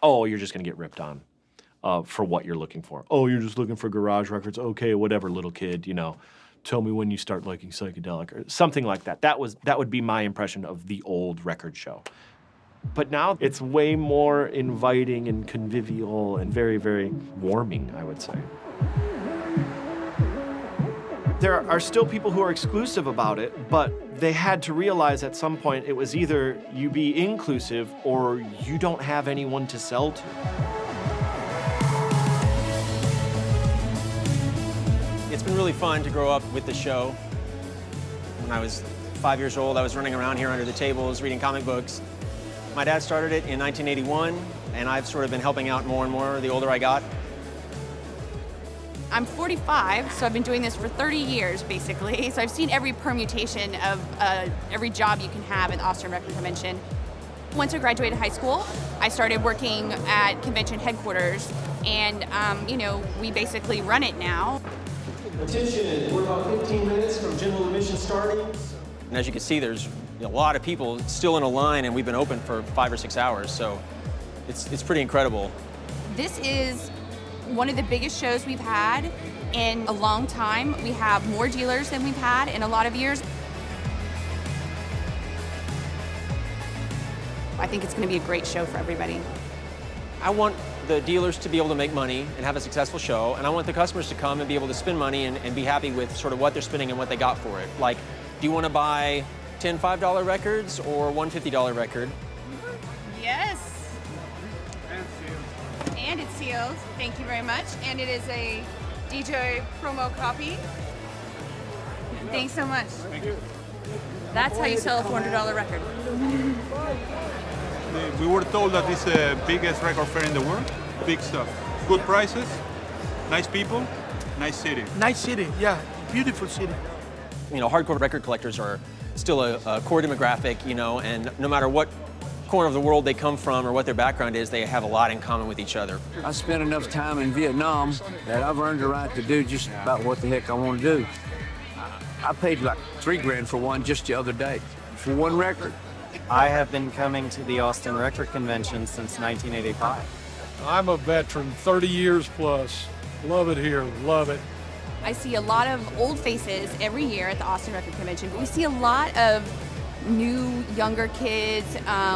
oh, you're just going to get ripped on for what you're looking for. Oh, you're just looking for garage records. Okay, whatever, little kid, you know. Tell me when you start liking psychedelic or something like that. That would be my impression of the old record show. But now it's way more inviting and convivial and very, very warming, I would say. There are still people who are exclusive about it, but they had to realize at some point it was either you be inclusive or you don't have anyone to sell to. It's been really fun to grow up with the show. When I was 5 years old, I was running around here under the tables reading comic books. My dad started it in 1981, and I've sort of been helping out more and more the older I got. I'm 45, so I've been doing this for 30 years, basically. So I've seen every permutation of every job you can have at the Austrian Record Convention. Once I graduated high school, I started working at convention headquarters, and you know, we basically run it now. Attention, we're about 15 minutes from general admission starting. And as you can see, there's a lot of people still in a line, and we've been open for 5 or 6 hours, so it's pretty incredible. This is one of the biggest shows we've had in a long time. We have more dealers than we've had in a lot of years. I think it's going to be a great show for everybody. I want the dealers to be able to make money and have a successful show, and I want the customers to come and be able to spend money and be happy with sort of what they're spending and what they got for it. Like, do you want to buy 10 $5 records or one $50 record? Yes. And it's sealed. Thank you very much. And it is a DJ promo copy. Thanks so much. Thank you. That's how you sell a $400 record. We were told that it's the biggest record fair in the world. Big stuff. Good prices, nice people, nice city. Nice city, yeah. Beautiful city. You know, hardcore record collectors are still a core demographic, you know, and no matter what corner of the world they come from or what their background is, they have a lot in common with each other. I spent enough time in Vietnam that I've earned the right to do just about what the heck I want to do. I paid like $3 grand for one just the other day, for one record. I have been coming to the Austin Record Convention since 1985. I'm a veteran, 30 years plus. Love it here, love it. I see a lot of old faces every year at the Austin Record Convention, but we see a lot of new, younger kids.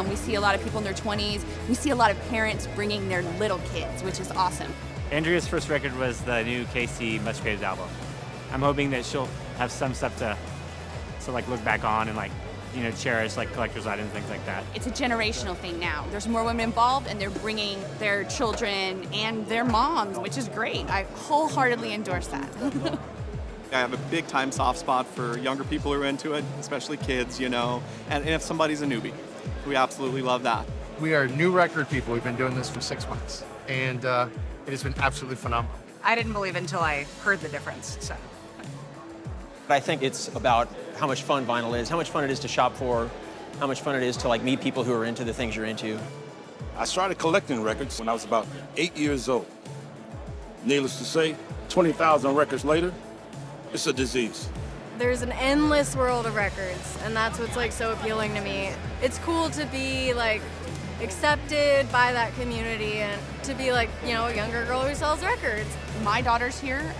We see a lot of people in their 20s. We see a lot of parents bringing their little kids, which is awesome. Andrea's first record was the new Casey Musgraves album. I'm hoping that she'll have some stuff to like look back on and like, you know, cherish like collector's items, things like that. It's a generational thing now. There's more women involved, and they're bringing their children and their moms, which is great. I wholeheartedly endorse that. I have a big time soft spot for younger people who are into it, especially kids, you know, and if somebody's a newbie, we absolutely love that. We are new record people. We've been doing this for 6 months, and it has been absolutely phenomenal. I didn't believe it until I heard the difference, so. I think it's about how much fun vinyl is, how much fun it is to shop for, how much fun it is to like meet people who are into the things you're into. I started collecting records when I was about 8 years old. Needless to say, 20,000 records later, it's a disease. There's an endless world of records, and that's what's like so appealing to me. It's cool to be like accepted by that community and to be like, you know, a younger girl who sells records. My daughter's here,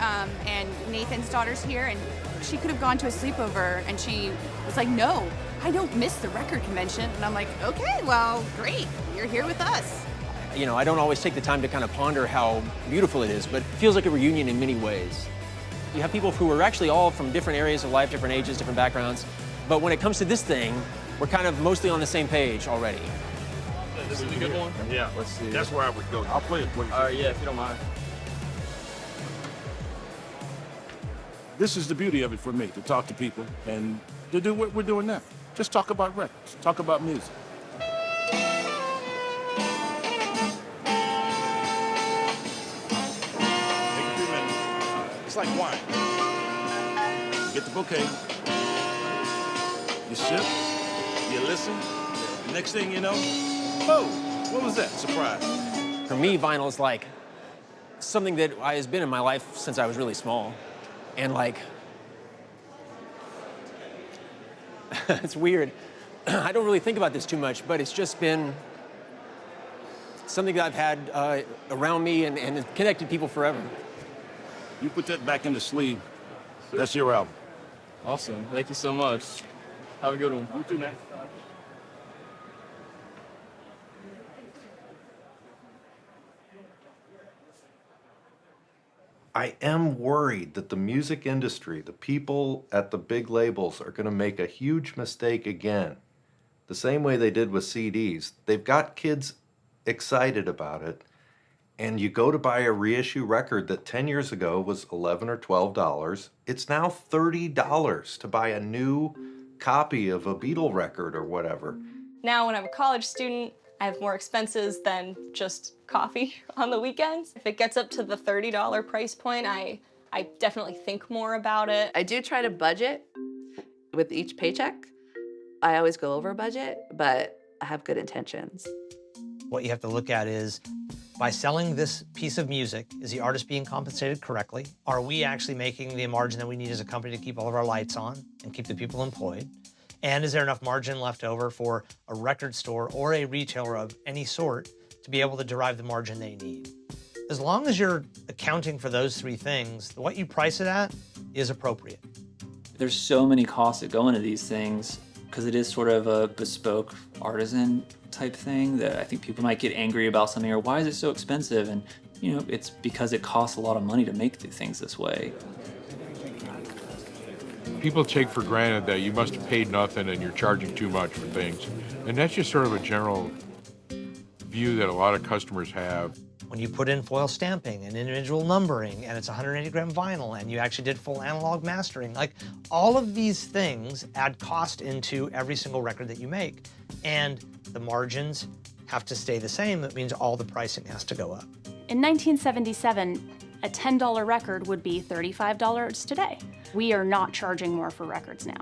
and Nathan's daughter's here, and she could have gone to a sleepover, and she was like, no, I don't miss the record convention. And I'm like, okay, well, great, you're here with us. You know, I don't always take the time to kind of ponder how beautiful it is, but it feels like a reunion in many ways. You have people who are actually all from different areas of life, different ages, different backgrounds, but when it comes to this thing, we're kind of mostly on the same page already. This is a good one? Yeah, let's see. That's where I would go. I'll play it for you. All right, yeah, if you don't mind. This is the beauty of it for me, to talk to people and to do what we're doing now. Just talk about records, talk about music. Take a few minutes. It's like wine. You get the bouquet, you sip, you listen. The next thing you know, oh, what was that? Surprise. For me, vinyl is like something that has been in my life since I was really small. And like, it's weird. I don't really think about this too much, but it's just been something that I've had around me and connected people forever. You put that back in the sleeve. That's your album. Awesome. Thank you so much. Have a good one. You too, man. I am worried that the music industry, the people at the big labels, are going to make a huge mistake again. The same way they did with CDs. They've got kids excited about it, and you go to buy a reissue record that 10 years ago was $11 or $12. It's now $30 to buy a new copy of a Beatle record or whatever. Now when I'm a college student, I have more expenses than just coffee on the weekends. If it gets up to the $30 price point, I definitely think more about it. I do try to budget with each paycheck. I always go over budget, but I have good intentions. What you have to look at is, by selling this piece of music, is the artist being compensated correctly? Are we actually making the margin that we need as a company to keep all of our lights on and keep the people employed? And is there enough margin left over for a record store or a retailer of any sort to be able to derive the margin they need? As long as you're accounting for those three things, what you price it at is appropriate. There's so many costs that go into these things because it is sort of a bespoke artisan type thing that I think people might get angry about something or why is it so expensive? And you know, it's because it costs a lot of money to make the things this way. People take for granted that you must have paid nothing and you're charging too much for things. And that's just sort of a general view that a lot of customers have. When you put in foil stamping and individual numbering and it's 180 gram vinyl and you actually did full analog mastering, like all of these things add cost into every single record that you make. And the margins have to stay the same. That means all the pricing has to go up. In 1977, a $10 record would be $35 today. We are not charging more for records now.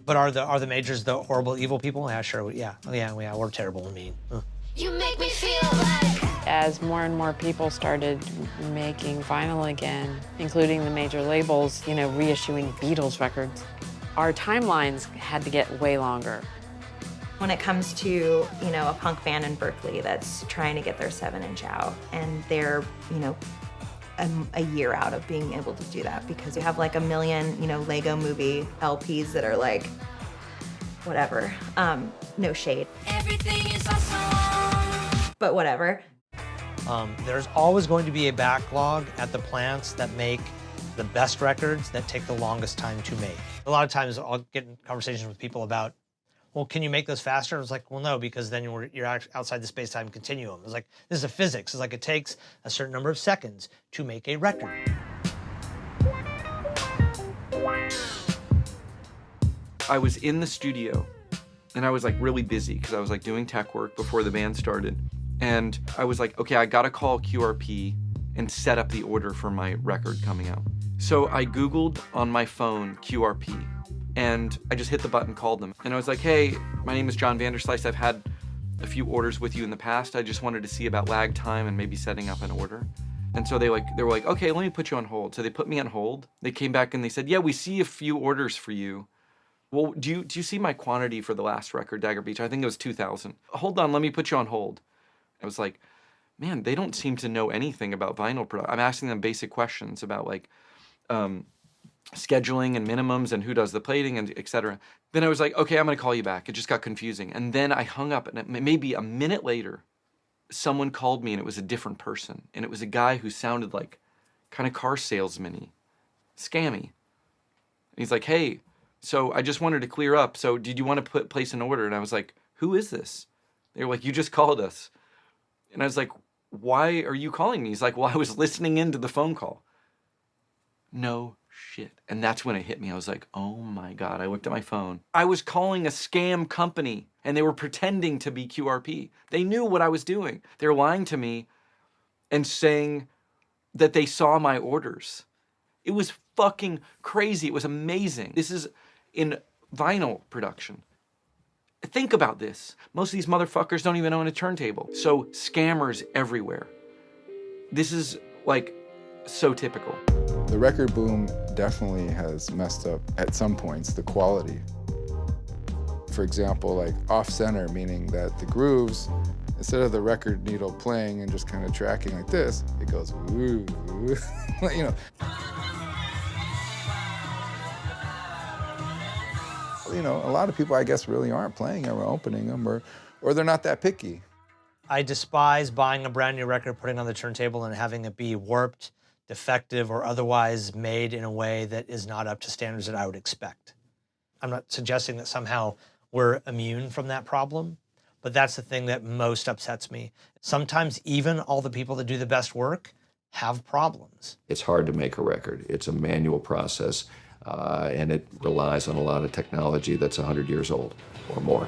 But are the majors the horrible, evil people? Yeah, sure. Yeah, we're terrible and mean. You make me feel like. As more and more people started making vinyl again, including the major labels, you know, reissuing Beatles records, our timelines had to get way longer. When it comes to, you know, a punk band in Berkeley that's trying to get their 7-inch out, and they're, you know, a year out of being able to do that because you have like 1 million, you know, Lego movie LPs that are like, whatever, no shade. Everything is awesome. But whatever. There's always going to be a backlog at the plants that make the best records that take the longest time to make. A lot of times I'll get in conversations with people about, well, can you make those faster? It's like, well, no, because then you're outside the space-time continuum. It's like, this is a physics. It's like it takes a certain number of seconds to make a record. I was in the studio, and I was like really busy because I was like doing tech work before the band started. And I was like, okay, I gotta call QRP and set up the order for my record coming out. So I Googled on my phone QRP. And I just hit the button, called them. And I was like, hey, my name is John Vanderslice. I've had a few orders with you in the past. I just wanted to see about lag time and maybe setting up an order. And so they were like, okay, let me put you on hold. So they put me on hold. They came back and they said, yeah, we see a few orders for you. Well, do you see my quantity for the last record, Dagger Beach? I think it was 2,000. Hold on, let me put you on hold. I was like, man, they don't seem to know anything about vinyl production. I'm asking them basic questions about like, scheduling and minimums and who does the plating and et cetera. Then I was like, okay, I'm gonna call you back. It just got confusing. And then I hung up and maybe a minute later, someone called me and it was a different person. And it was a guy who sounded like kind of car salesman-y, scammy. And he's like, hey, so I just wanted to clear up. So did you want to place an order? And I was like, who is this? They were like, you just called us. And I was like, why are you calling me? He's like, well, I was listening into the phone call. No shit. And that's when it hit me. I was like, oh my God. I looked at my phone. I was calling a scam company and they were pretending to be QRP. They knew what I was doing. They were lying to me and saying that they saw my orders. It was fucking crazy. It was amazing. This is in vinyl production. Think about this. Most of these motherfuckers don't even own a turntable. So scammers everywhere. This is like so typical. The record boom definitely has messed up at some points the quality. For example, like off-center, meaning that the grooves Instead of the record needle playing and just kind of tracking like this, it goes ooh, ooh. You know. You know, a lot of people, I guess, really aren't playing them or opening them, or they're not that picky. I despise buying a brand new record, putting it on the turntable, and having it be warped, defective, or otherwise made in a way that is not up to standards that I would expect. I'm not suggesting that somehow we're immune from that problem, but that's the thing that most upsets me. Sometimes even all the people that do the best work have problems. It's hard to make a record. It's a manual process, and it relies on a lot of technology that's 100 years old or more.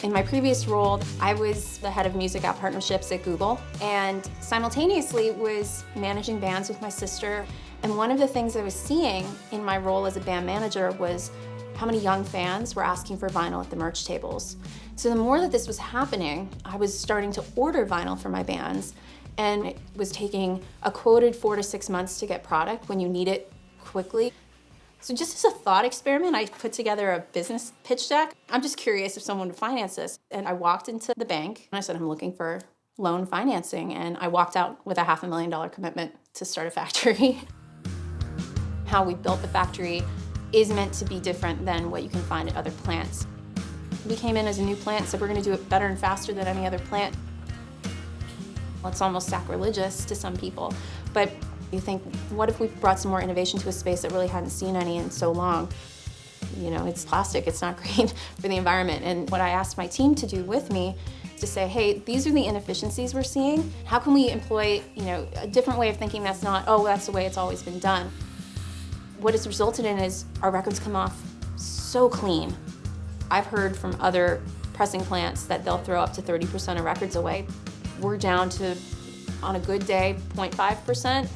In my previous role, I was the head of music app partnerships at Google, and simultaneously was managing bands with my sister. And one of the things I was seeing in my role as a band manager was how many young fans were asking for vinyl at the merch tables. So the more that this was happening, I was starting to order vinyl for my bands, and it was taking a quoted 4 to 6 months to get product when you need it quickly. So just as a thought experiment, I put together a business pitch deck. I'm just curious if someone would finance this. And I walked into the bank and I said, I'm looking for loan financing. And I walked out with a $500,000 commitment to start a factory. How we built the factory is meant to be different than what you can find at other plants. We came in as a new plant, so we're gonna do it better and faster than any other plant. Well, it's almost sacrilegious to some people, but you think, what if we brought some more innovation to a space that really hadn't seen any in so long? You know, it's plastic, it's not great for the environment. And what I asked my team to do with me is to say, hey, these are the inefficiencies we're seeing. How can we employ, you know, a different way of thinking that's not, oh, that's the way it's always been done? What it's resulted in is our records come off so clean. I've heard from other pressing plants that they'll throw up to 30% of records away. We're down to, on a good day, 0.5%.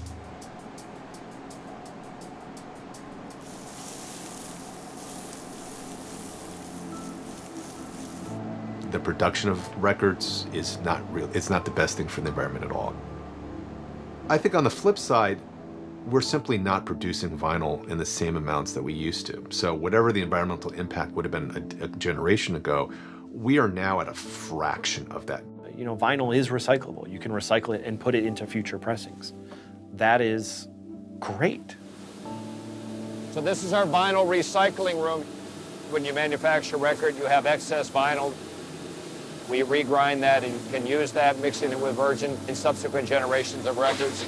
The production of records is not real. It's not the best thing for the environment at all. I think on the flip side, we're simply not producing vinyl in the same amounts that we used to. So whatever the environmental impact would have been a generation ago, we are now at a fraction of that. You know, vinyl is recyclable. You can recycle it and put it into future pressings. That is great. So this is our vinyl recycling room. When you manufacture a record, you have excess vinyl. We regrind that and can use that, mixing it with virgin in subsequent generations of records.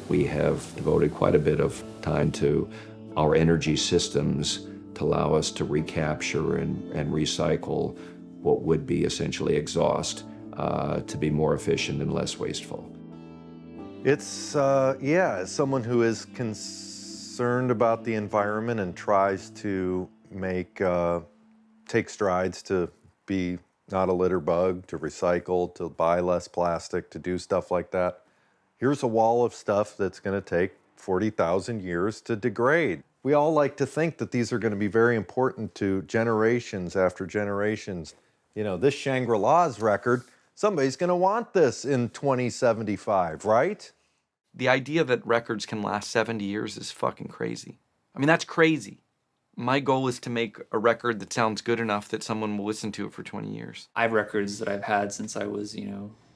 We have devoted quite a bit of time to our energy systems to allow us to recapture and recycle what would be essentially exhaust to be more efficient and less wasteful. It's, yeah, as someone who is concerned about the environment and tries to make, take strides to be not a litter bug, to recycle, to buy less plastic, to do stuff like that. Here's a wall of stuff that's going to take 40,000 years to degrade. We all like to think that these are going to be very important to generations after generations. You know, this Shangri-La's record, somebody's going to want this in 2075, right? The idea that records can last 70 years is fucking crazy. I mean, that's crazy. My goal is to make a record that sounds good enough that someone will listen to it for 20 years. I have records that I've had since I was,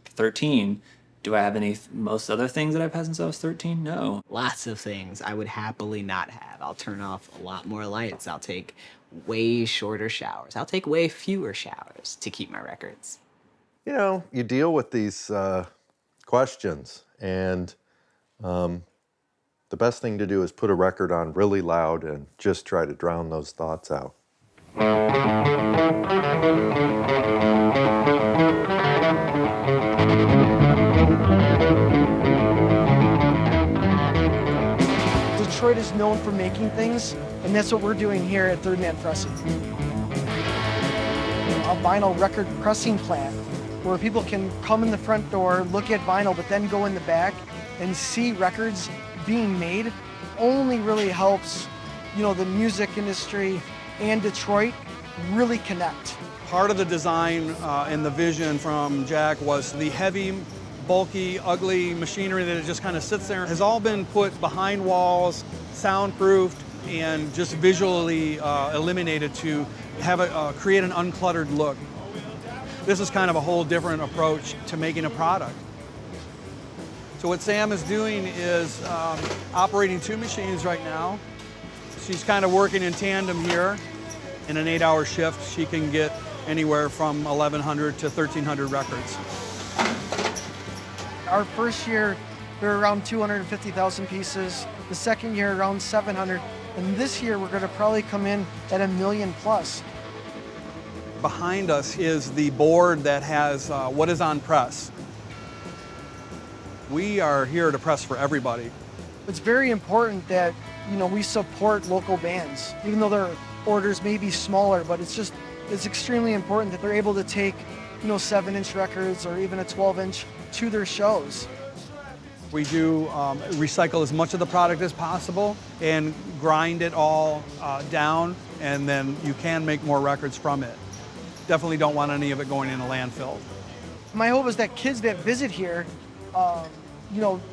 13. Do I have most other things that I've had since I was 13? No. Lots of things I would happily not have. I'll turn off a lot more lights. I'll take way shorter showers. I'll take way fewer showers to keep my records. You know, you deal with these questions, and the best thing to do is put a record on really loud and just try to drown those thoughts out. Detroit is known for making things, and that's what we're doing here at Third Man Pressing. A vinyl record pressing plant where people can come in the front door, look at vinyl, but then go in the back and see records being made only really helps, the music industry and Detroit really connect. Part of the design and the vision from Jack was the heavy, bulky, ugly machinery that just kind of sits there has all been put behind walls, soundproofed, and just visually eliminated to have create an uncluttered look. This is kind of a whole different approach to making a product. So what Sam is doing is operating 2 machines right now. She's kind of working in tandem here. In an 8-hour shift, she can get anywhere from 1,100 to 1,300 records. Our first year, we were around 250,000 pieces. The second year, around 700. And this year, we're going to probably come in at 1 million plus. Behind us is the board that has what is on press. We are here to press for everybody. It's very important that, we support local bands, even though their orders may be smaller, but it's extremely important that they're able to take, 7-inch records or even a 12-inch to their shows. We do recycle as much of the product as possible and grind it all down, and then you can make more records from it. Definitely don't want any of it going in a landfill. My hope is that kids that visit here,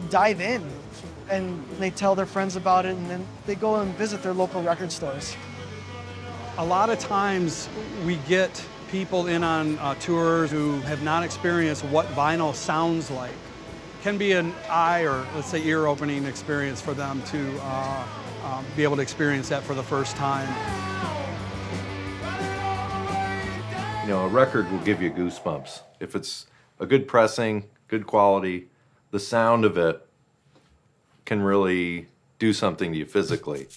dive in and they tell their friends about it, and then they go and visit their local record stores. A lot of times we get people in on tours who have not experienced what vinyl sounds like. It can be an eye or, let's say, ear-opening experience for them to be able to experience that for the first time. A record will give you goosebumps. If it's a good pressing, good quality, the sound of it can really do something to you physically.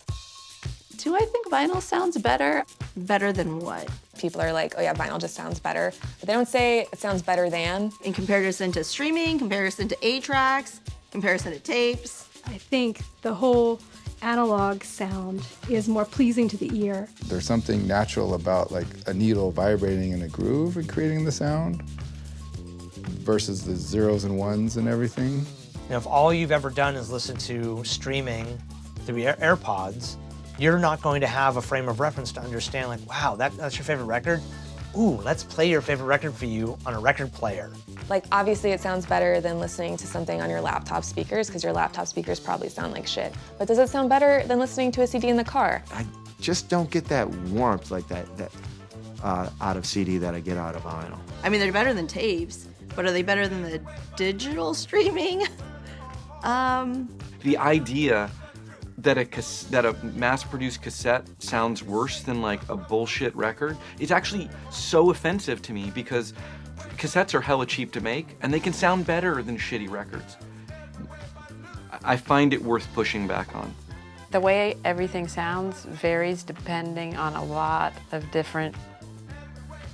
Do I think vinyl sounds better? Better than what? People are like, oh yeah, vinyl just sounds better. But they don't say it sounds better than. In comparison to streaming, comparison to 8-tracks, comparison to tapes. I think the whole analog sound is more pleasing to the ear. There's something natural about like a needle vibrating in a groove and creating the sound versus the zeros and ones and everything. If all you've ever done is listen to streaming through AirPods, you're not going to have a frame of reference to understand, like, wow, that's your favorite record? Ooh, let's play your favorite record for you on a record player. Like, obviously it sounds better than listening to something on your laptop speakers, because your laptop speakers probably sound like shit. But does it sound better than listening to a CD in the car? I just don't get that warmth like that out of CD that I get out of vinyl. I mean, they're better than tapes, but are they better than the digital streaming? The idea that a mass-produced cassette sounds worse than like a bullshit record is actually so offensive to me, because cassettes are hella cheap to make and they can sound better than shitty records. I find it worth pushing back on. The way everything sounds varies depending on a lot of different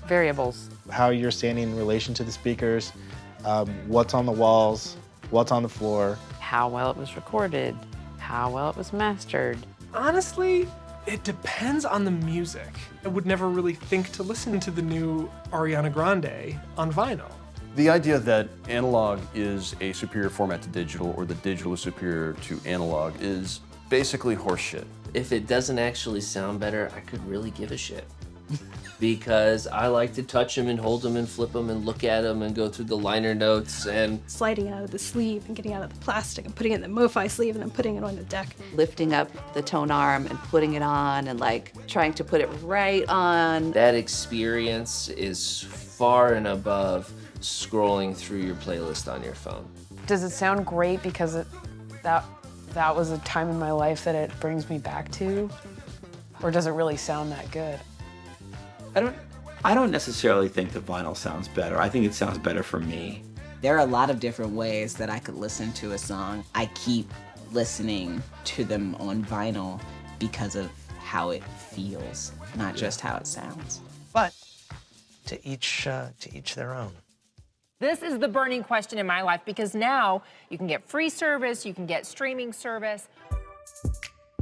variables. How you're standing in relation to the speakers, what's on the walls, what's on the floor. How well it was recorded, how well it was mastered. Honestly, it depends on the music. I would never really think to listen to the new Ariana Grande on vinyl. The idea that analog is a superior format to digital, or the digital is superior to analog, is basically horseshit. If it doesn't actually sound better, I could really give a shit. Because I like to touch them and hold them and flip them and look at them and go through the liner notes and... Sliding out of the sleeve and getting out of the plastic and putting it in the MoFi sleeve and then putting it on the deck. Lifting up the tone arm and putting it on and like trying to put it right on. That experience is far and above scrolling through your playlist on your phone. Does it sound great because that was a time in my life that it brings me back to? Or does it really sound that good? I don't necessarily think the vinyl sounds better. I think it sounds better for me. There are a lot of different ways that I could listen to a song. I keep listening to them on vinyl because of how it feels, not just how it sounds. But to each their own. This is the burning question in my life, because now you can get free service, you can get streaming service.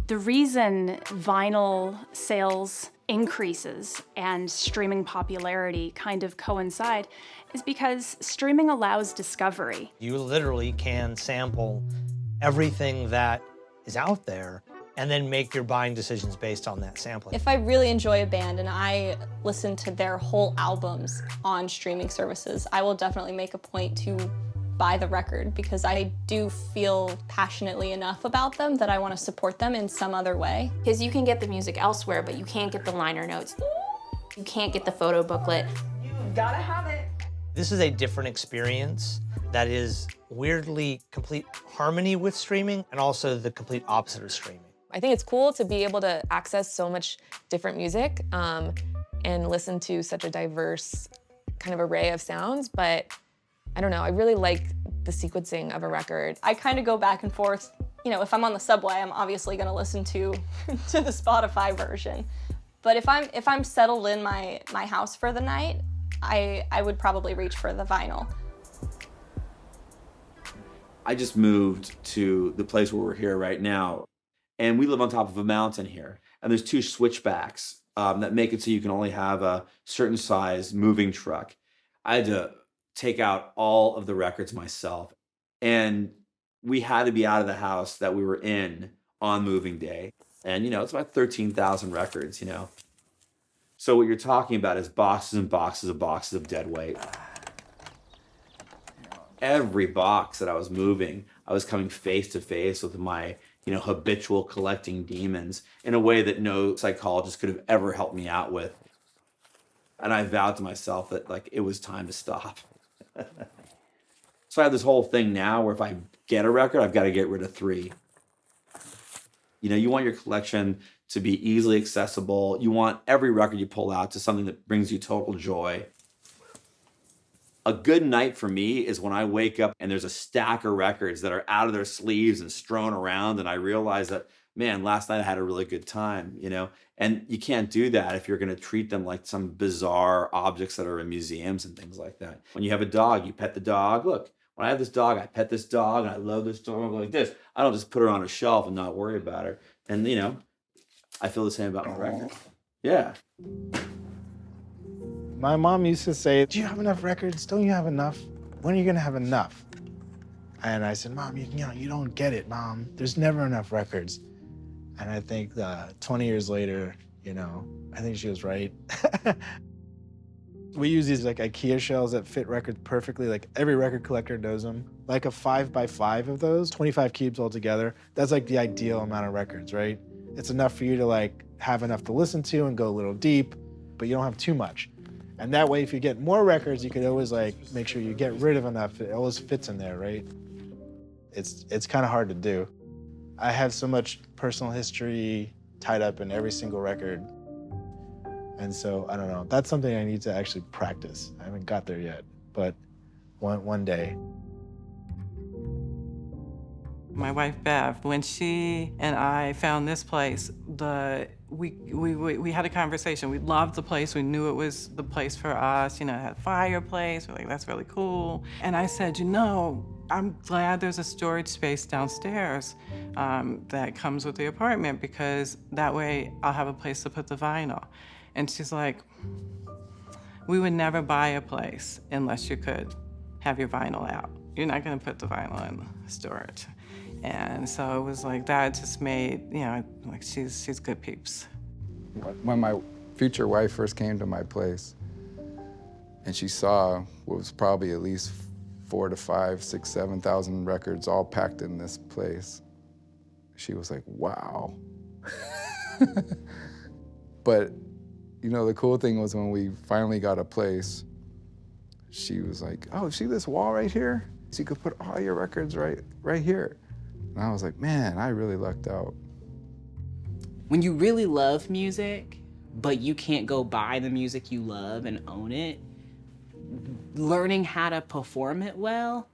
The reason vinyl sales increases and streaming popularity kind of coincide is because streaming allows discovery. You literally can sample everything that is out there and then make your buying decisions based on that sampling. If I really enjoy a band and I listen to their whole albums on streaming services, I will definitely make a point to buy the record because I do feel passionately enough about them that I want to support them in some other way. Because you can get the music elsewhere, but you can't get the liner notes. You can't get the photo booklet. You gotta have it. This is a different experience that is weirdly complete harmony with streaming and also the complete opposite of streaming. I think it's cool to be able to access so much different music and listen to such a diverse kind of array of sounds, but I don't know, I really like the sequencing of a record. I kind of go back and forth. You know, if I'm on the subway, I'm obviously gonna listen to the Spotify version. But if I'm settled in my house for the night, I would probably reach for the vinyl. I just moved to the place where we're here right now, and we live on top of a mountain here, and there's 2 switchbacks that make it so you can only have a certain size moving truck. I had to take out all of the records myself, and we had to be out of the house that we were in on moving day. And, you know, it's about 13,000 records, you know. So what you're talking about is boxes and boxes of boxes of dead weight. Every box that I was moving, I was coming face to face with my, you know, habitual collecting demons in a way that no psychologist could have ever helped me out with. And I vowed to myself that, like, it was time to stop. So I have this whole thing now where if I get a record, I've got to get rid of 3. You know, you want your collection to be easily accessible. You want every record you pull out to something that brings you total joy. A good night for me is when I wake up and there's a stack of records that are out of their sleeves and strewn around, and I realize that, man, last night I had a really good time, you know? And you can't do that if you're gonna treat them like some bizarre objects that are in museums and things like that. When you have a dog, you pet the dog. Look, when I have this dog, I pet this dog, and I love this dog like this. I don't just put her on a shelf and not worry about her. And, you know, I feel the same about my records. Yeah. My mom used to say, do you have enough records? Don't you have enough? When are you gonna have enough? And I said, Mom, you know, you don't get it, Mom. There's never enough records. And I think 20 years later, you know, I think she was right. We use these like IKEA shelves that fit records perfectly. Like every record collector knows them. Like a 5x5 of those, 25 cubes altogether. That's like the ideal amount of records, right? It's enough for you to like have enough to listen to and go a little deep, but you don't have too much. And that way, if you get more records, you could always like make sure you get rid of enough. It always fits in there, right? It's kind of hard to do. I have so much personal history tied up in every single record. And so, I don't know, that's something I need to actually practice. I haven't got there yet, but one day. My wife, Bev, when she and I found this place, we had a conversation. We loved the place. We knew it was the place for us. You know, it had a fireplace. We're like, that's really cool. And I said, you know, I'm glad there's a storage space downstairs that comes with the apartment, because that way I'll have a place to put the vinyl. And she's like, we would never buy a place unless you could have your vinyl out. You're not gonna put the vinyl in storage. And so it was like, that just made, you know, like she's good peeps. When my future wife first came to my place and she saw what was probably at least 4,000 to 5,000, 6,000, 7,000 records all packed in this place, she was like, wow. But, you know, the cool thing was when we finally got a place, she was like, oh, see this wall right here? So you could put all your records right here. And I was like, man, I really lucked out. When you really love music, but you can't go buy the music you love and own it, learning how to perform it well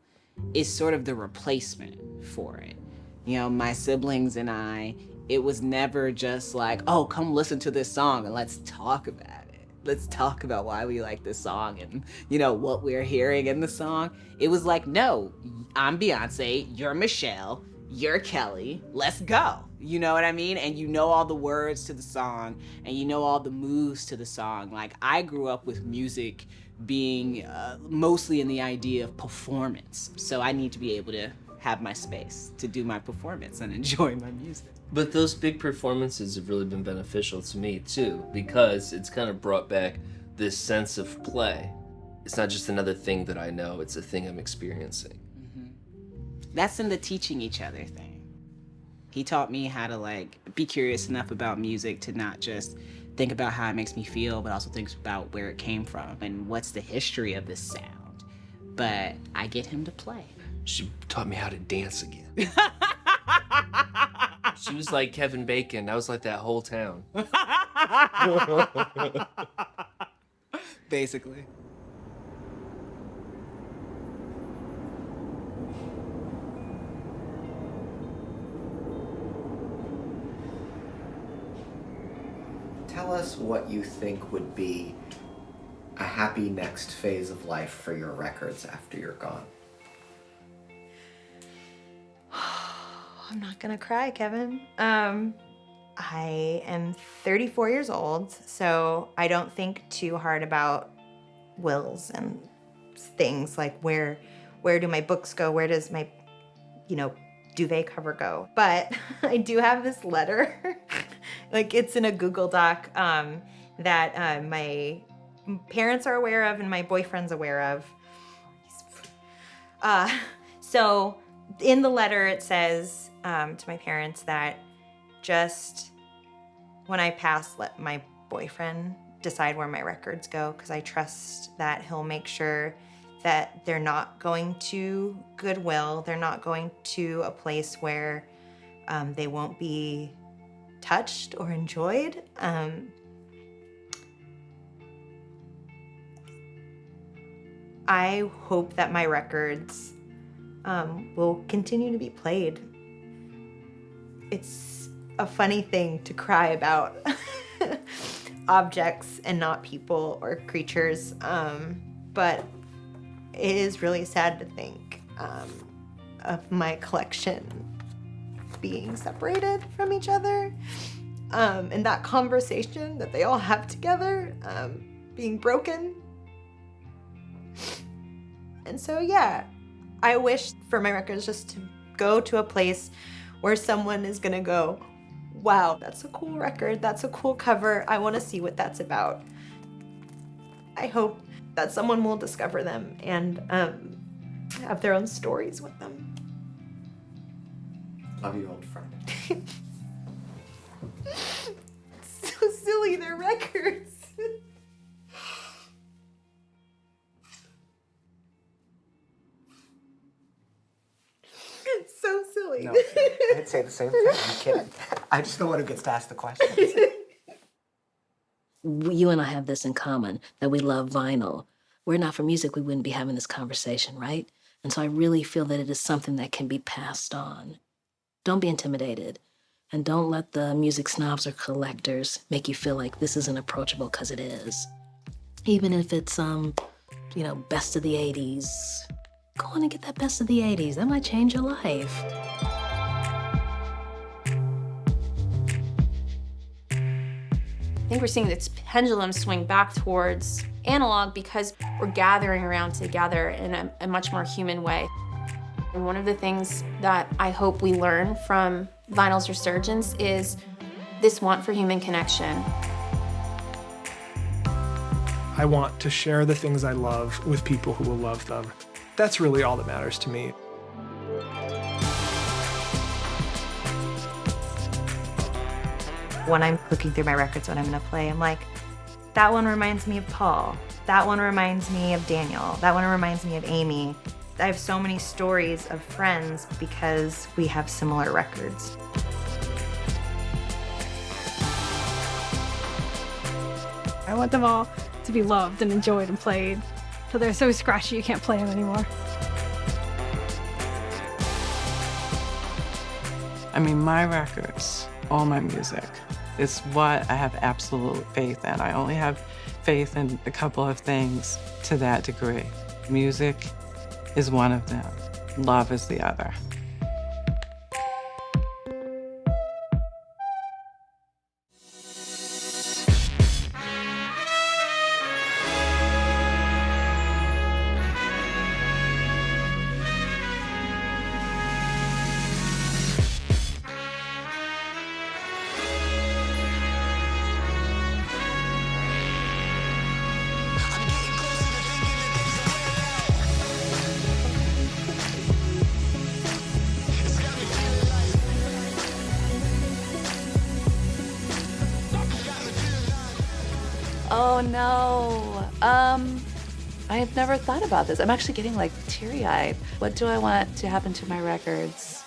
is sort of the replacement for it. You know, my siblings and I, it was never just like, oh, come listen to this song and let's talk about it. Let's talk about why we like this song and, you know, what we're hearing in the song. It was like, no, I'm Beyonce, you're Michelle, you're Kelly, let's go. You know what I mean? And you know all the words to the song and you know all the moves to the song. Like, I grew up with music being mostly in the idea of performance. So I need to be able to have my space to do my performance and enjoy my music. But those big performances have really been beneficial to me too, because it's kind of brought back this sense of play. It's not just another thing that I know, it's a thing I'm experiencing. That's in the teaching each other thing. He taught me how to like be curious enough about music to not just think about how it makes me feel, but also think about where it came from and what's the history of this sound. But I get him to play. She taught me how to dance again. She was like Kevin Bacon. I was like that whole town. Basically. Tell us what you think would be a happy next phase of life for your records after you're gone. I'm not gonna cry, Kevin. I am 34 years old, so I don't think too hard about wills and things like where do my books go? Where does my, duvet cover go? But I do have this letter, like it's in a Google Doc that my parents are aware of and my boyfriend's aware of. So in the letter it says to my parents that just when I pass, let my boyfriend decide where my records go, because I trust that he'll make sure that they're not going to Goodwill, they're not going to a place where they won't be touched or enjoyed. I hope that my records will continue to be played. It's a funny thing to cry about objects and not people or creatures, but it is really sad to think of my collection being separated from each other, and that conversation that they all have together being broken. And so, yeah, I wish for my records just to go to a place where someone is gonna go, wow, that's a cool record, that's a cool cover, I wanna see what that's about. I hope that someone will discover them and have their own stories with them. Love you, old friend. So silly, they're records. It's so silly. No, I'd say the same thing. I'm kidding. I just know who gets to ask the questions. You and I have this in common, that we love vinyl. Were it not for music, we wouldn't be having this conversation, right? And so I really feel that it is something that can be passed on. Don't be intimidated. And don't let the music snobs or collectors make you feel like this isn't approachable, because it is. Even if it's, best of the 80s. Go on and get that best of the 80s. That might change your life. I think we're seeing this pendulum swing back towards analog because we're gathering around together in a much more human way. And one of the things that I hope we learn from vinyl's resurgence is this want for human connection. I want to share the things I love with people who will love them. That's really all that matters to me. When I'm looking through my records, what I'm gonna play, I'm like, that one reminds me of Paul. That one reminds me of Daniel. That one reminds me of Amy. I have so many stories of friends because we have similar records. I want them all to be loved and enjoyed and played. So they're so scratchy you can't play them anymore. I mean, my records, all my music, is what I have absolute faith in. I only have faith in a couple of things to that degree. Music is one of them. Love is the other. no. I have never thought about this. I'm actually getting like teary-eyed. What do I want to happen to my records?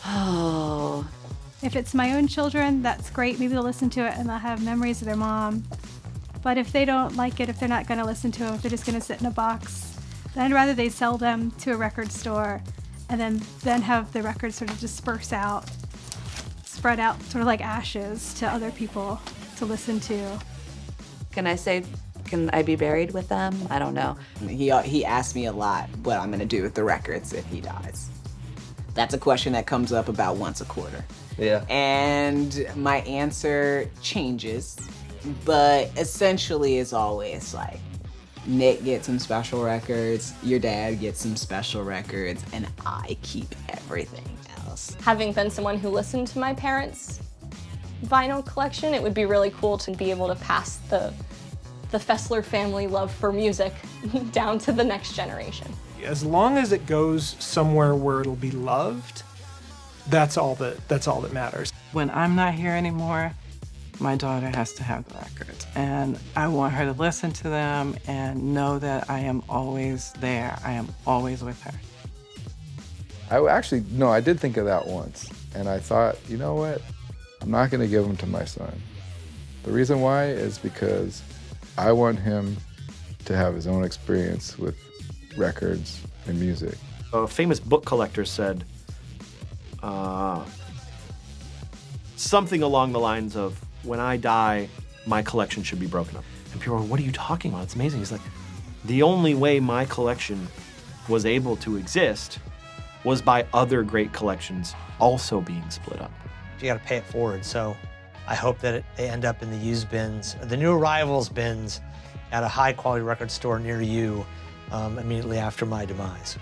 Oh. If it's my own children, that's great. Maybe they'll listen to it and they'll have memories of their mom. But if they don't like it, if they're not going to listen to them, if they're just going to sit in a box, then I'd rather they sell them to a record store and then have the records sort of disperse out, spread out sort of like ashes to other people to listen to. Can I be buried with them? I don't know. He asked me a lot what I'm gonna do with the records if he dies. That's a question that comes up about once a quarter. Yeah. And my answer changes, but essentially it's always like, Nick gets some special records, your dad gets some special records, and I keep everything else. Having been someone who listened to my parents' vinyl collection, it would be really cool to be able to pass the Fessler family love for music down to the next generation. As long as it goes somewhere where it'll be loved, that's all that matters. When I'm not here anymore, my daughter has to have the records, and I want her to listen to them and know that I am always there. I am always with her. I did think of that once, and I thought, you know what? I'm not going to give them to my son. The reason why is because I want him to have his own experience with records and music. A famous book collector said something along the lines of, when I die, my collection should be broken up. And people are, what are you talking about? It's amazing. He's like, the only way my collection was able to exist was by other great collections also being split up. You got to pay it forward. So I hope that they end up in the used bins, the new arrivals bins at a high quality record store near you immediately after my demise.